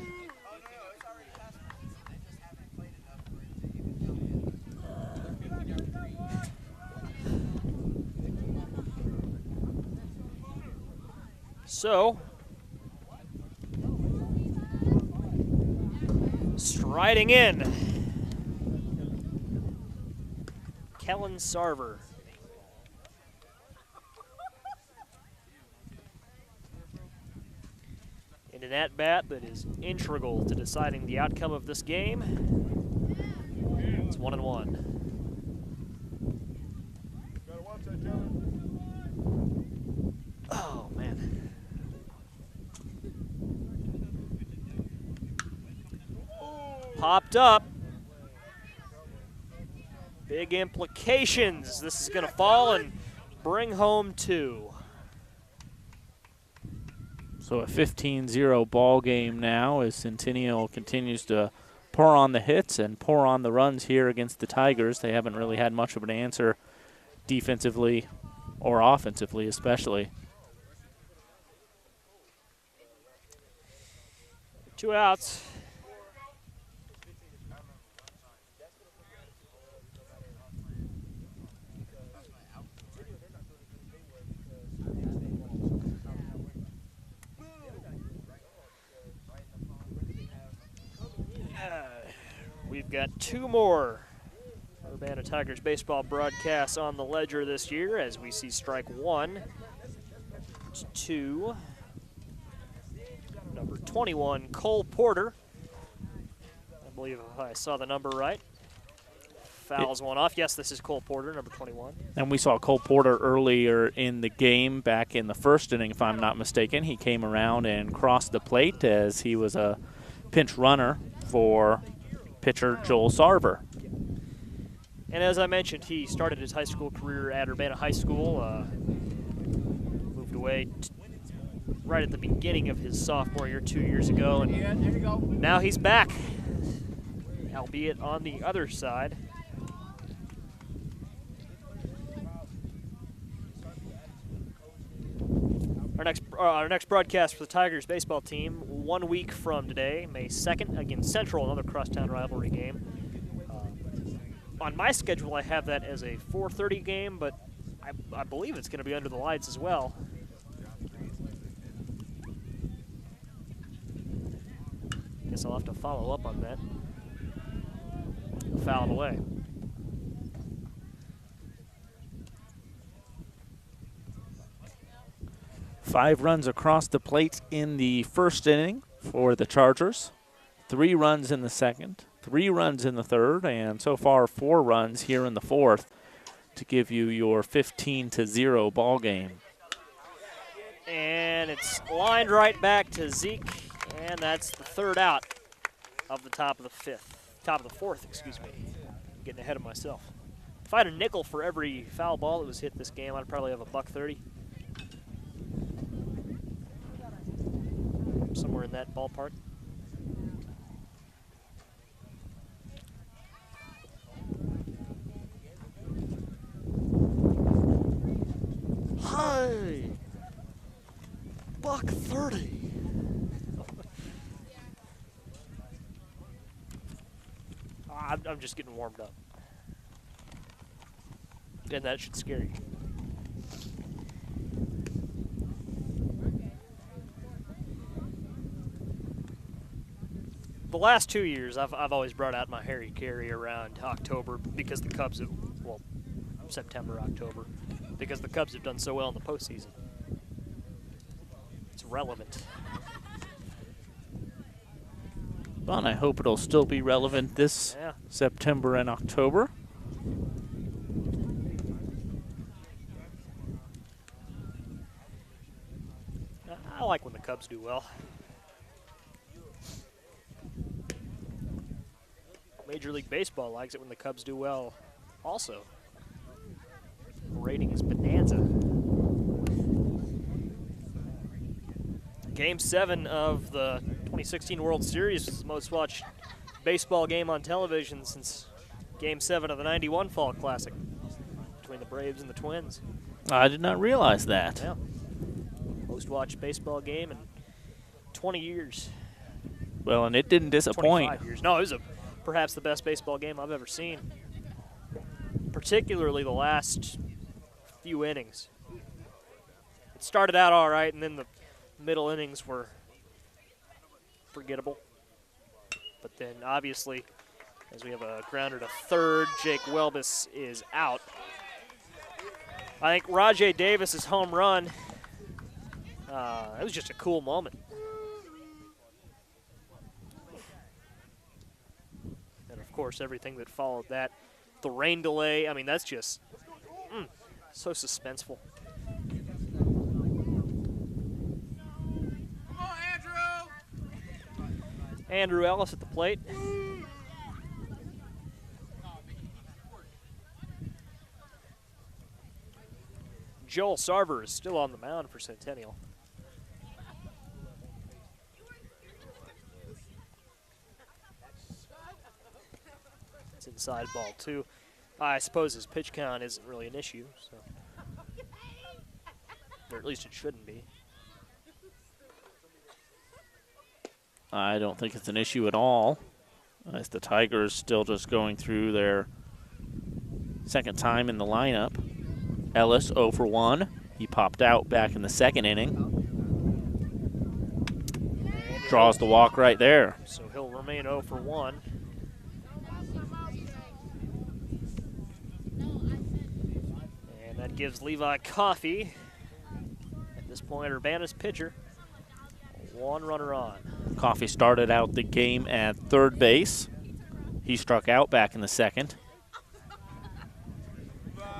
So, striding in, Kellen Sarver. In an at-bat that is integral to deciding the outcome of this game. It's 1-1. Gotta watch that, Kelvin. Oh, man. Popped up. Big implications. This is going to fall and bring home 2. So a 15-0 ball game now as Centennial continues to pour on the hits and pour on the runs here against the Tigers. They haven't really had much of an answer defensively or offensively especially. 2 outs. We've got 2 more Urbana Tigers baseball broadcasts on the ledger this year as we see strike 1 to number 21, Cole Porter. I believe if I saw the number right. Fouls one off. Yes, this is Cole Porter, number 21. And we saw Cole Porter earlier in the game back in the first inning, if I'm not mistaken. He came around and crossed the plate as he was a pinch runner for pitcher Joel Sarver. And as I mentioned, he started his high school career at Urbana High School, moved away right at the beginning of his sophomore year 2 years ago, and now he's back, albeit on the other side. Our next broadcast for the Tigers baseball team 1 week from today, May 2nd, against Central, another crosstown rivalry game. On my schedule, I have that as a 4:30 game, but I believe it's going to be under the lights as well. Guess I'll have to follow up on that. Foul away. Five runs across the plate in the first inning for the Chargers. 3 runs in the second, 3 runs in the third, and so far 4 runs here in the fourth to give you your 15-0 ball game. And it's lined right back to Zeke, and that's the 3rd out of the top of the 4th, excuse me. I'm getting ahead of myself. If I had a nickel for every foul ball that was hit this game, I'd probably have $1.30. Somewhere in that ballpark. Hi! $1.30. I'm just getting warmed up. And that should scare you. last 2 years, I've always brought out my Harry Carey around October because the Cubs have, well, September, October, because the Cubs have done so well in the postseason. It's relevant. Well, and I hope it'll still be relevant this September and October. I like when the Cubs do well. Major League Baseball likes it when the Cubs do well also. Rating is bonanza. Game 7 of the 2016 World Series was the most watched baseball game on television since Game 7 of the 91 Fall Classic between the Braves and the Twins. I did not realize that. Yeah. Most watched baseball game in 20 years. Well, and it didn't disappoint. 25 years. No, it was perhaps the best baseball game I've ever seen. Particularly the last few innings. It started out all right, and then the middle innings were forgettable. But then, obviously, as we have a grounder to third, Jake Welbus is out. I think Rajay Davis's home run, it was just a cool moment. And, of course, everything that followed that. The rain delay, I mean, that's just so suspenseful. Come on, Andrew! Andrew Ellis at the plate. Joel Sarver is still on the mound for Centennial. It's inside ball 2. I suppose his pitch count isn't really an issue, so. Or at least it shouldn't be. I don't think it's an issue at all, as the Tigers still just going through their second time in the lineup. Ellis 0 for 1. He popped out back in the second inning. Draws the walk right there. So he'll remain 0 for 1. And that gives Levi Coffey, at this point, Urbana's pitcher, 1 runner on. Coffey started out the game at third base. He struck out back in the second.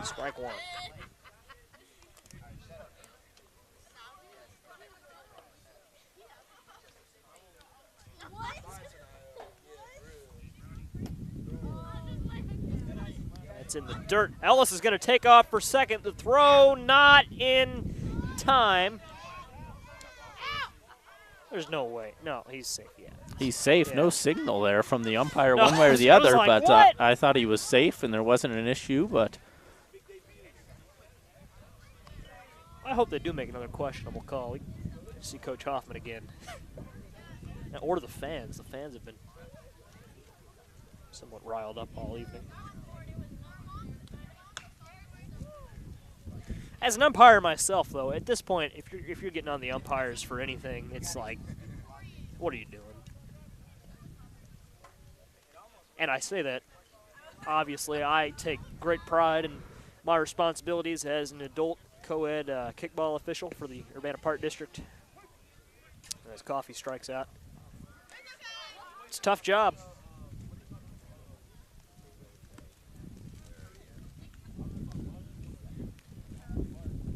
Strike 1. That's in the dirt. Ellis is going to take off for second. The throw not in time. There's no way. No, he's safe yet. He's safe. Yeah. No signal there from the umpire No, one way or the I was other, like, but what? I thought he was safe and there wasn't an issue, but I hope they do make another questionable call. We see Coach Hoffman again. Or the fans. The fans have been somewhat riled up all evening. As an umpire myself, though, at this point, if you're getting on the umpires for anything, it's like, what are you doing? And I say that, obviously, I take great pride in my responsibilities as an adult co-ed kickball official for the Urbana Park District. As Coffey strikes out. It's a tough job.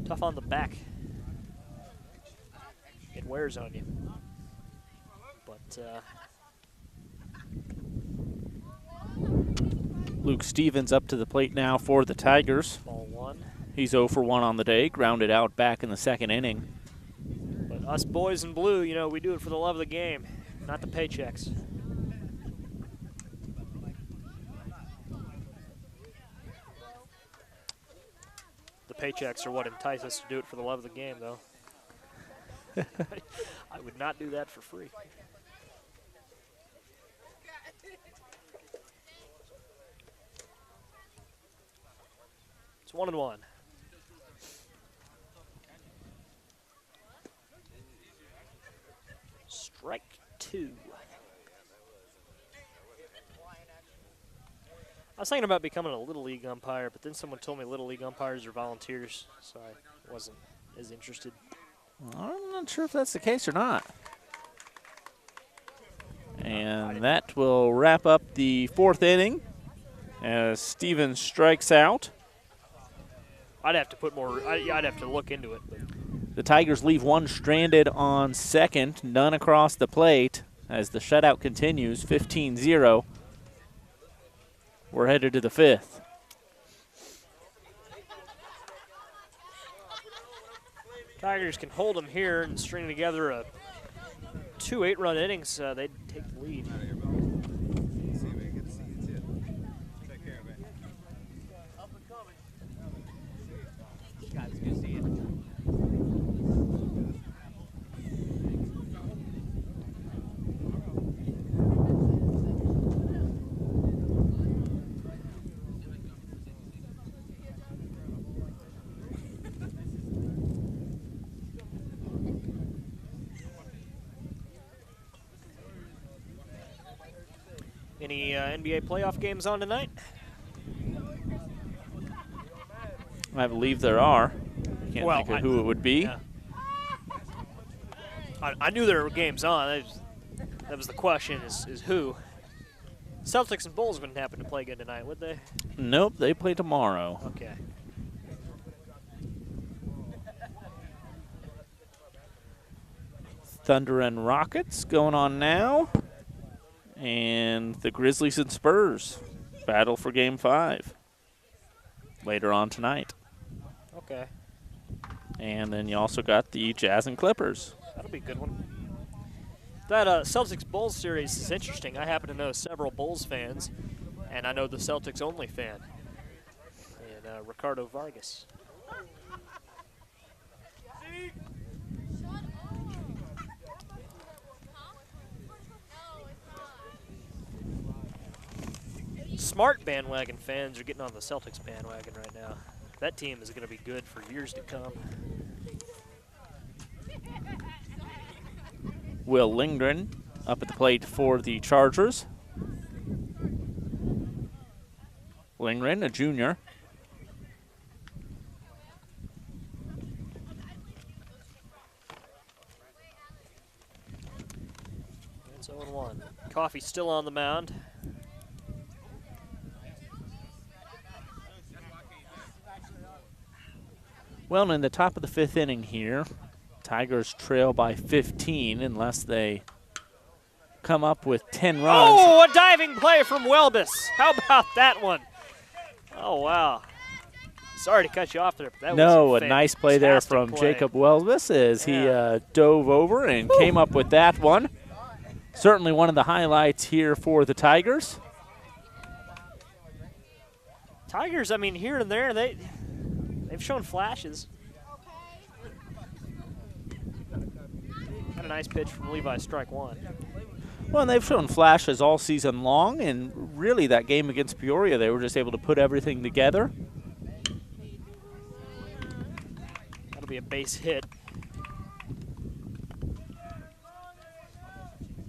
Tough on the back. It wears on you. But Luke Stevens up to the plate now for the Tigers. ball 1. He's 0 for 1 on the day, grounded out back in the second inning. But us boys in blue, you know, we do it for the love of the game, not the paychecks. The paychecks are what entice us to do it for the love of the game, though. I would not do that for free. It's 1-1. Strike 2. I was thinking about becoming a Little League umpire, but then someone told me Little League umpires are volunteers, so I wasn't as interested. I'm not sure if that's the case or not. And that will wrap up the 4th inning as Stevens strikes out. I'd have to put more. I'd have to look into it. But. The Tigers leave one stranded on second, none across the plate as the shutout continues, 15-0. We're headed to the 5th. Tigers can hold them here and string together a 2 8-run innings. They'd take the lead. Any NBA playoff games on tonight? I believe there are. Can't think of who it would be. Yeah. I knew there were games on. That was the question, is who. Celtics and Bulls wouldn't happen to play good tonight, would they? Nope, they play tomorrow. Okay. Thunder and Rockets going on now. And the Grizzlies and Spurs battle for Game 5 later on tonight. Okay. And then you also got the Jazz and Clippers. That'll be a good one. That Celtics-Bulls series is interesting. I happen to know several Bulls fans, and I know the Celtics-only fan, and Ricardo Vargas. Smart bandwagon fans are getting on the Celtics bandwagon right now. That team is going to be good for years to come. Will Lindgren up at the plate for the Chargers. Lindgren, a junior. It's 0-1. Coffee still on the mound. Well, in the top of the 5th inning here, Tigers trail by 15 unless they come up with 10 runs. Oh, a diving play from Welbus. How about that one? Oh, wow. Sorry to cut you off there, but that was a nice play there from Jacob Welbus as he dove over and came up with that one. Certainly one of the highlights here for the Tigers. Tigers, I mean, here and there, they've shown flashes. Got a nice pitch from Levi, strike one. Well, and they've shown flashes all season long, and really that game against Peoria, they were just able to put everything together. That'll be a base hit.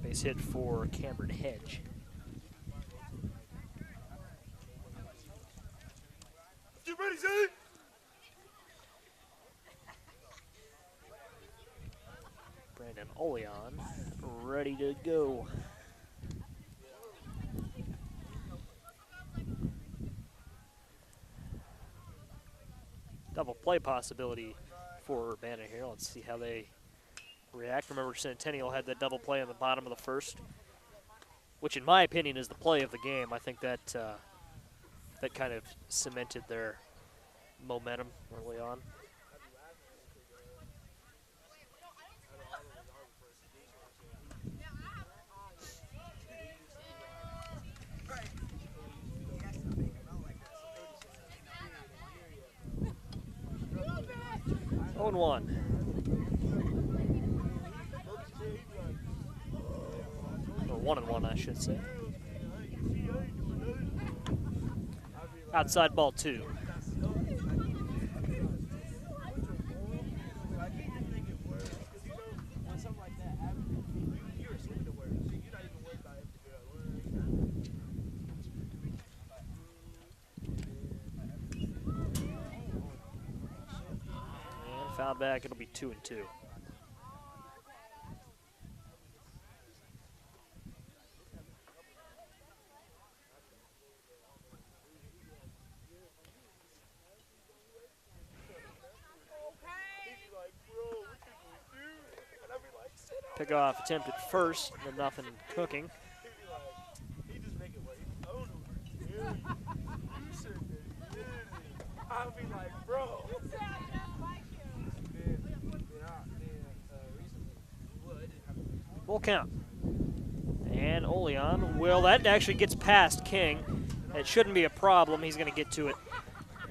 Base hit for Cameron Hedge. You ready, Zay? Brandon Oleon ready to go. Double play possibility for Urbana here. Let's see how they react. Remember, Centennial had that double play in the bottom of the 1st, which in my opinion is the play of the game. I think that that kind of cemented their momentum early on. Oh, and 1. Or 1-1, I should say. Outside ball 2. foul back, it'll be 2 and 2. Pickoff attempt at first, but nothing cooking. I'll be like, bro. Full count. And Oleon will, that actually gets past King. It shouldn't be a problem. He's going to get to it.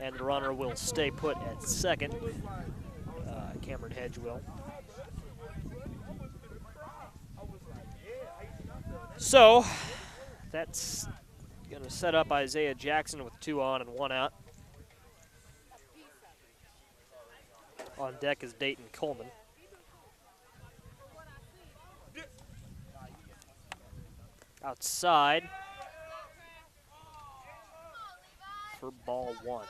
And the runner will stay put at second. Cameron Hedge will. So, that's going to set up Isaiah Jackson with 2 on and 1 out. On deck is Dayton Coleman. Outside for ball 1.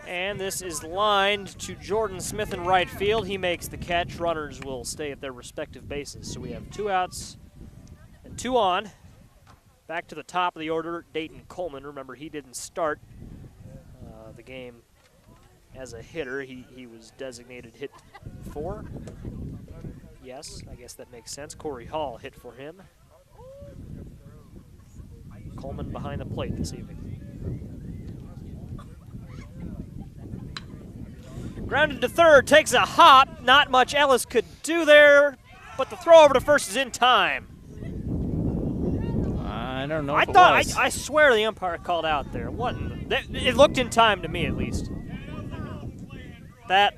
And this is lined to Jordan Smith in right field. He makes the catch. Runners will stay at their respective bases. So we have 2 outs and 2 on. Back to the top of the order, Dayton Coleman. Remember, he didn't start the game as a hitter. He was designated hit 4. Yes, I guess that makes sense. Corey Hall hit for him. Coleman behind the plate this evening. Grounded to third, takes a hop. Not much Ellis could do there, but the throw over to first is in time. I don't know. I swear the umpire called out there. What? It looked in time to me, at least. That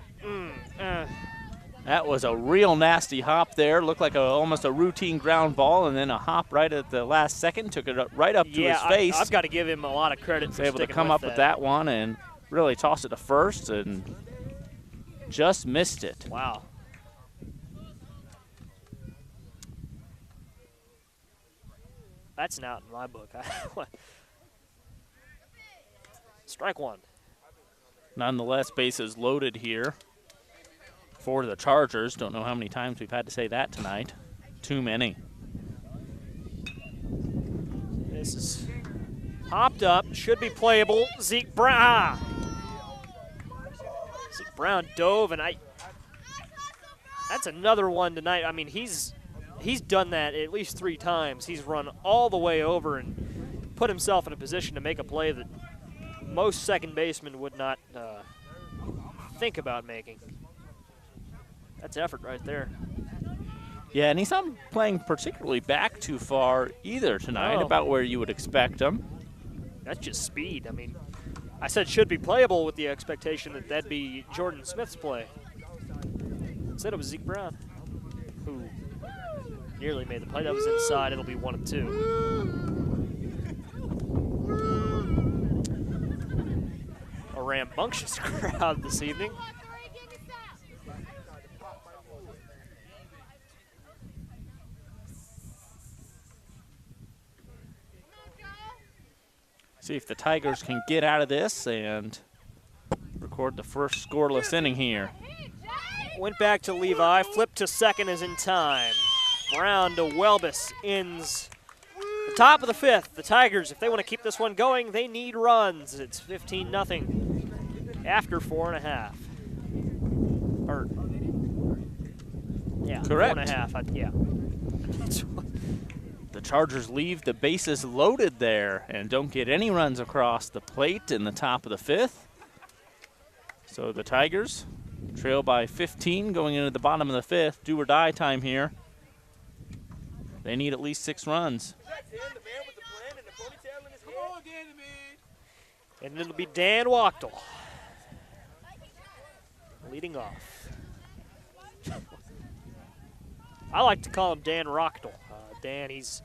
I've got to give him a lot of credit for able to come up with that one and really toss it to first and just missed it. Wow. That's an out in my book. Strike 1. Nonetheless, bases loaded here for the Chargers. Don't know how many times we've had to say that tonight. Too many. This is hopped up. Should be playable. Zeke Brown. Zeke Brown dove, and that's another one tonight. I mean, he's done that at least 3 times. He's run all the way over and put himself in a position to make a play that most second basemen would not think about making. That's effort right there. Yeah, and he's not playing particularly back too far either tonight, about where you would expect him. That's just speed. I mean, I said should be playable with the expectation that that'd be Jordan Smith's play. Instead it was Zeke Brown, who nearly made the play. That was inside. It'll be 1 and 2. A rambunctious crowd this evening. See if the Tigers can get out of this and record the first scoreless inning here. Went back to Levi, flipped to second is in time. Brown to Welbus ends the top of the 5th. The Tigers, if they want to keep this one going, they need runs. It's 15-0 after 4.5. Or, yeah, correct. 4.5, yeah. The Chargers leave the bases loaded there and don't get any runs across the plate in the top of the 5th. So the Tigers trail by 15 going into the bottom of the 5th. Do or die time here. They need at least 6 runs. And it'll be Dan Wachtel leading off. I like to call him Dan Rochtel. Dan, he's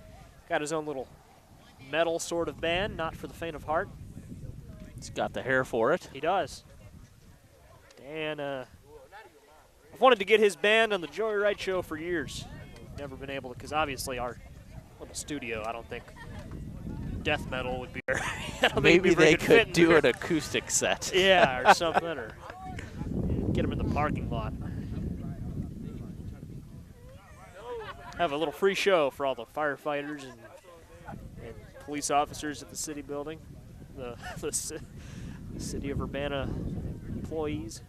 got his own little metal sort of band, not for the faint of heart. He's got the hair for it. He does. Dan, I've wanted to get his band on the Joey Wright Show for years. Never been able to, because obviously our little studio, I don't think death metal would be there. Maybe they could do an acoustic set. Yeah, or something, or get them in the parking lot. Have a little free show for all the firefighters and police officers at the city building, the city of Urbana employees.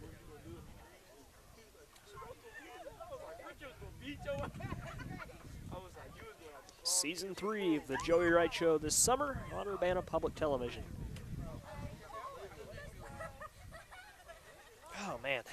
Season 3 of the Joey Wright Show this summer on Urbana Public Television. Oh, man.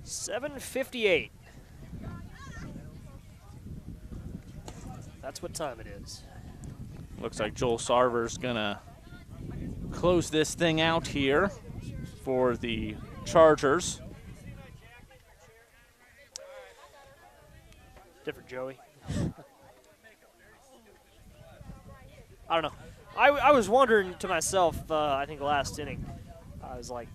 $7:58. That's what time it is. Looks like Joel Sarver's gonna close this thing out here for the Chargers. Different Joey. I don't know. I was wondering to myself, I think last inning, I was like,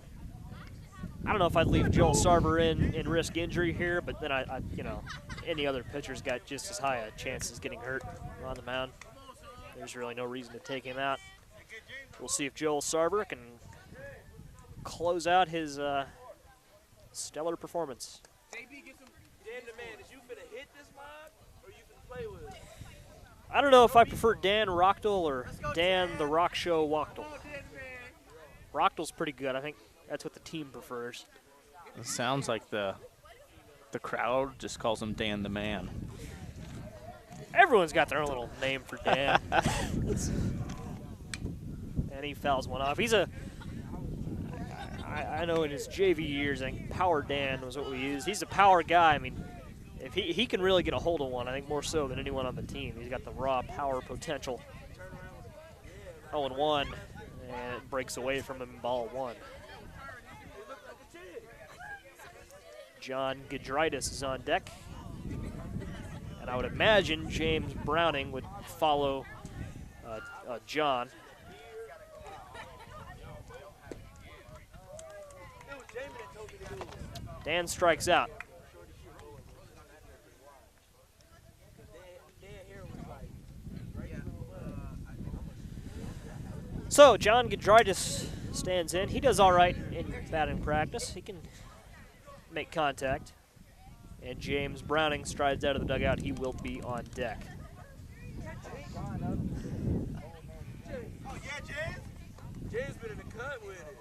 I don't know if I'd leave Joel Sarver in and risk injury here, but then I you know, any other pitcher's got just as high a chance as getting hurt on the mound. There's really no reason to take him out. We'll see if Joel Sarver can close out his stellar performance. I don't know if I prefer Dan Rockdale or Dan the Rock Show Wachtel. Rockdale's pretty good. I think that's what the team prefers. It sounds like the crowd just calls him Dan the Man. Everyone's got their own little name for Dan. And he fouls one off. He's I know in his JV years, I think Power Dan was what we used. He's a power guy. I mean, if he can really get a hold of one, I think more so than anyone on the team. He's got the raw power potential. 0-1, and it breaks away from him, ball 1. John Gidritis is on deck. And I would imagine James Browning would follow John. Dan strikes out. So John Gidritis stands in. He does all right in batting practice. He can make contact. And James Browning strides out of the dugout. He will be on deck. Oh, yeah, James? James been in the cut with it.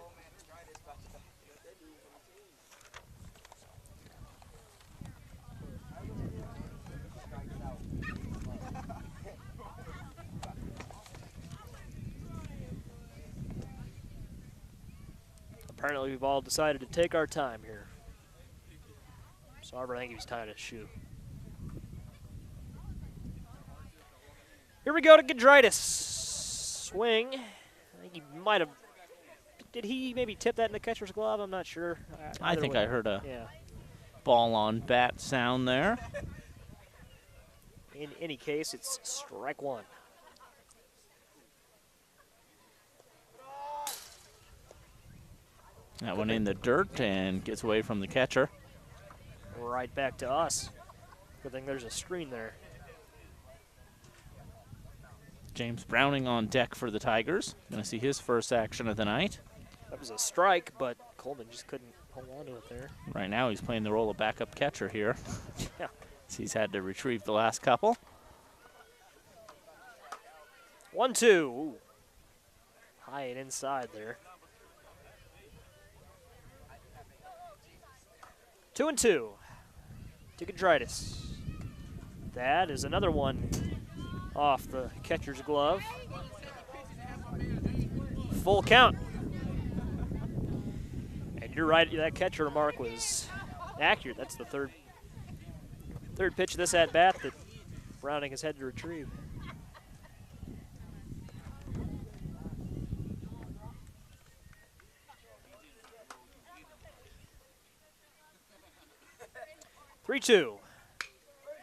Apparently we've all decided to take our time here. Sarver, I think he was tying his shoe. Here we go to Gidritis. Swing. I think he might have. Did he maybe tip that in the catcher's glove? I'm not sure. I think I heard a yeah. ball on bat sound there. In any case, it's strike 1. That one in the dirt and gets away from the catcher. Right back to us. Good thing there's a screen there. James Browning on deck for the Tigers. Going to see his first action of the night. That was a strike, but Coleman just couldn't hold on to it there. Right now he's playing the role of backup catcher here. Yeah. So he's had to retrieve the last couple. 1-2. Ooh. High and inside there. 2-2 to Gidritis. That is another one off the catcher's glove. Full count. And you're right, that catcher remark was accurate. That's the third pitch of this at-bat that Browning has had to retrieve. 3-2.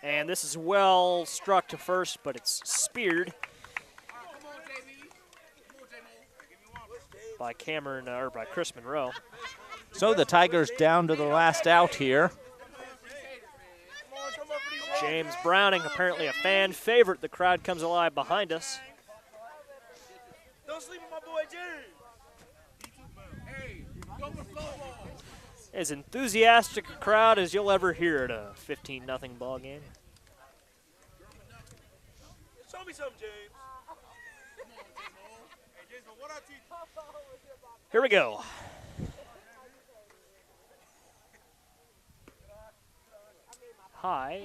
And this is well struck to first, but it's speared by by Chris Monroe. So the Tigers down to the last out here. James Browning, apparently a fan favorite. The crowd comes alive behind us. Don't sleep with my boy James. Hey, go for flow ball. As enthusiastic a crowd as you'll ever hear at a 15-0 ball game. Show me something, James. Hey, James, what I teach? Here we go. High,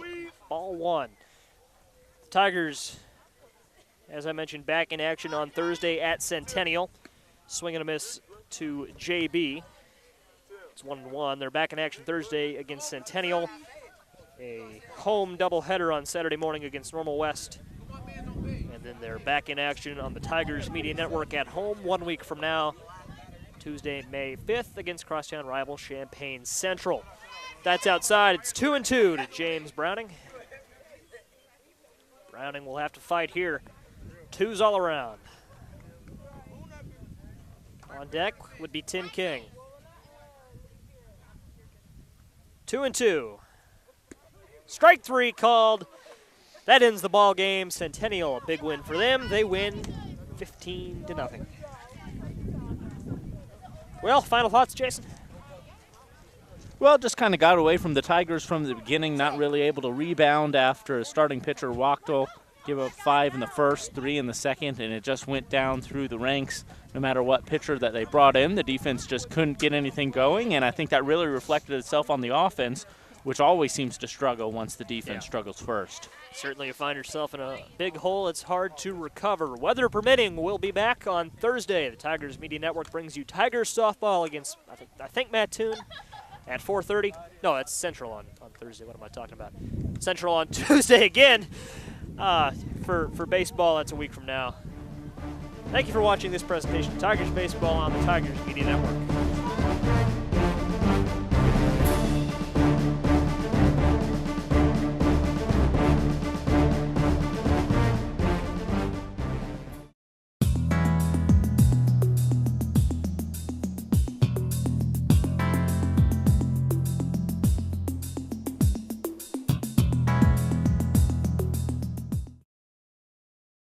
ball one. The Tigers, as I mentioned, back in action on Thursday at Centennial. Swing and a miss to JB. It's 1-1. They're back in action Thursday against Centennial. A home doubleheader on Saturday morning against Normal West. And then they're back in action on the Tigers Media Network at home 1 week from now, Tuesday, May 5th, against crosstown rival Champaign Central. That's outside. It's 2-2 to James Browning. Browning will have to fight here. Twos all around. On deck would be Tim King. 2-2. Strike three called. That ends the ball game. Centennial, a big win for them. They win 15-0. Well, final thoughts, Jason? Well, just kind of got away from the Tigers from the beginning, not really able to rebound after a starting pitcher, Wachtel, give up 5 in the first, 3 in the second, and it just went down through the ranks. No matter what pitcher that they brought in, the defense just couldn't get anything going, and I think that really reflected itself on the offense, which always seems to struggle once the defense struggles first. Certainly you find yourself in a big hole. It's hard to recover. Weather permitting, we'll be back on Thursday. The Tigers Media Network brings you Tigers softball against, I think Mattoon at 4:30. No, it's Central on Thursday. What am I talking about? Central on Tuesday again. For baseball, that's a week from now. Thank you for watching this presentation of Tigers Baseball on the Tigers Media Network.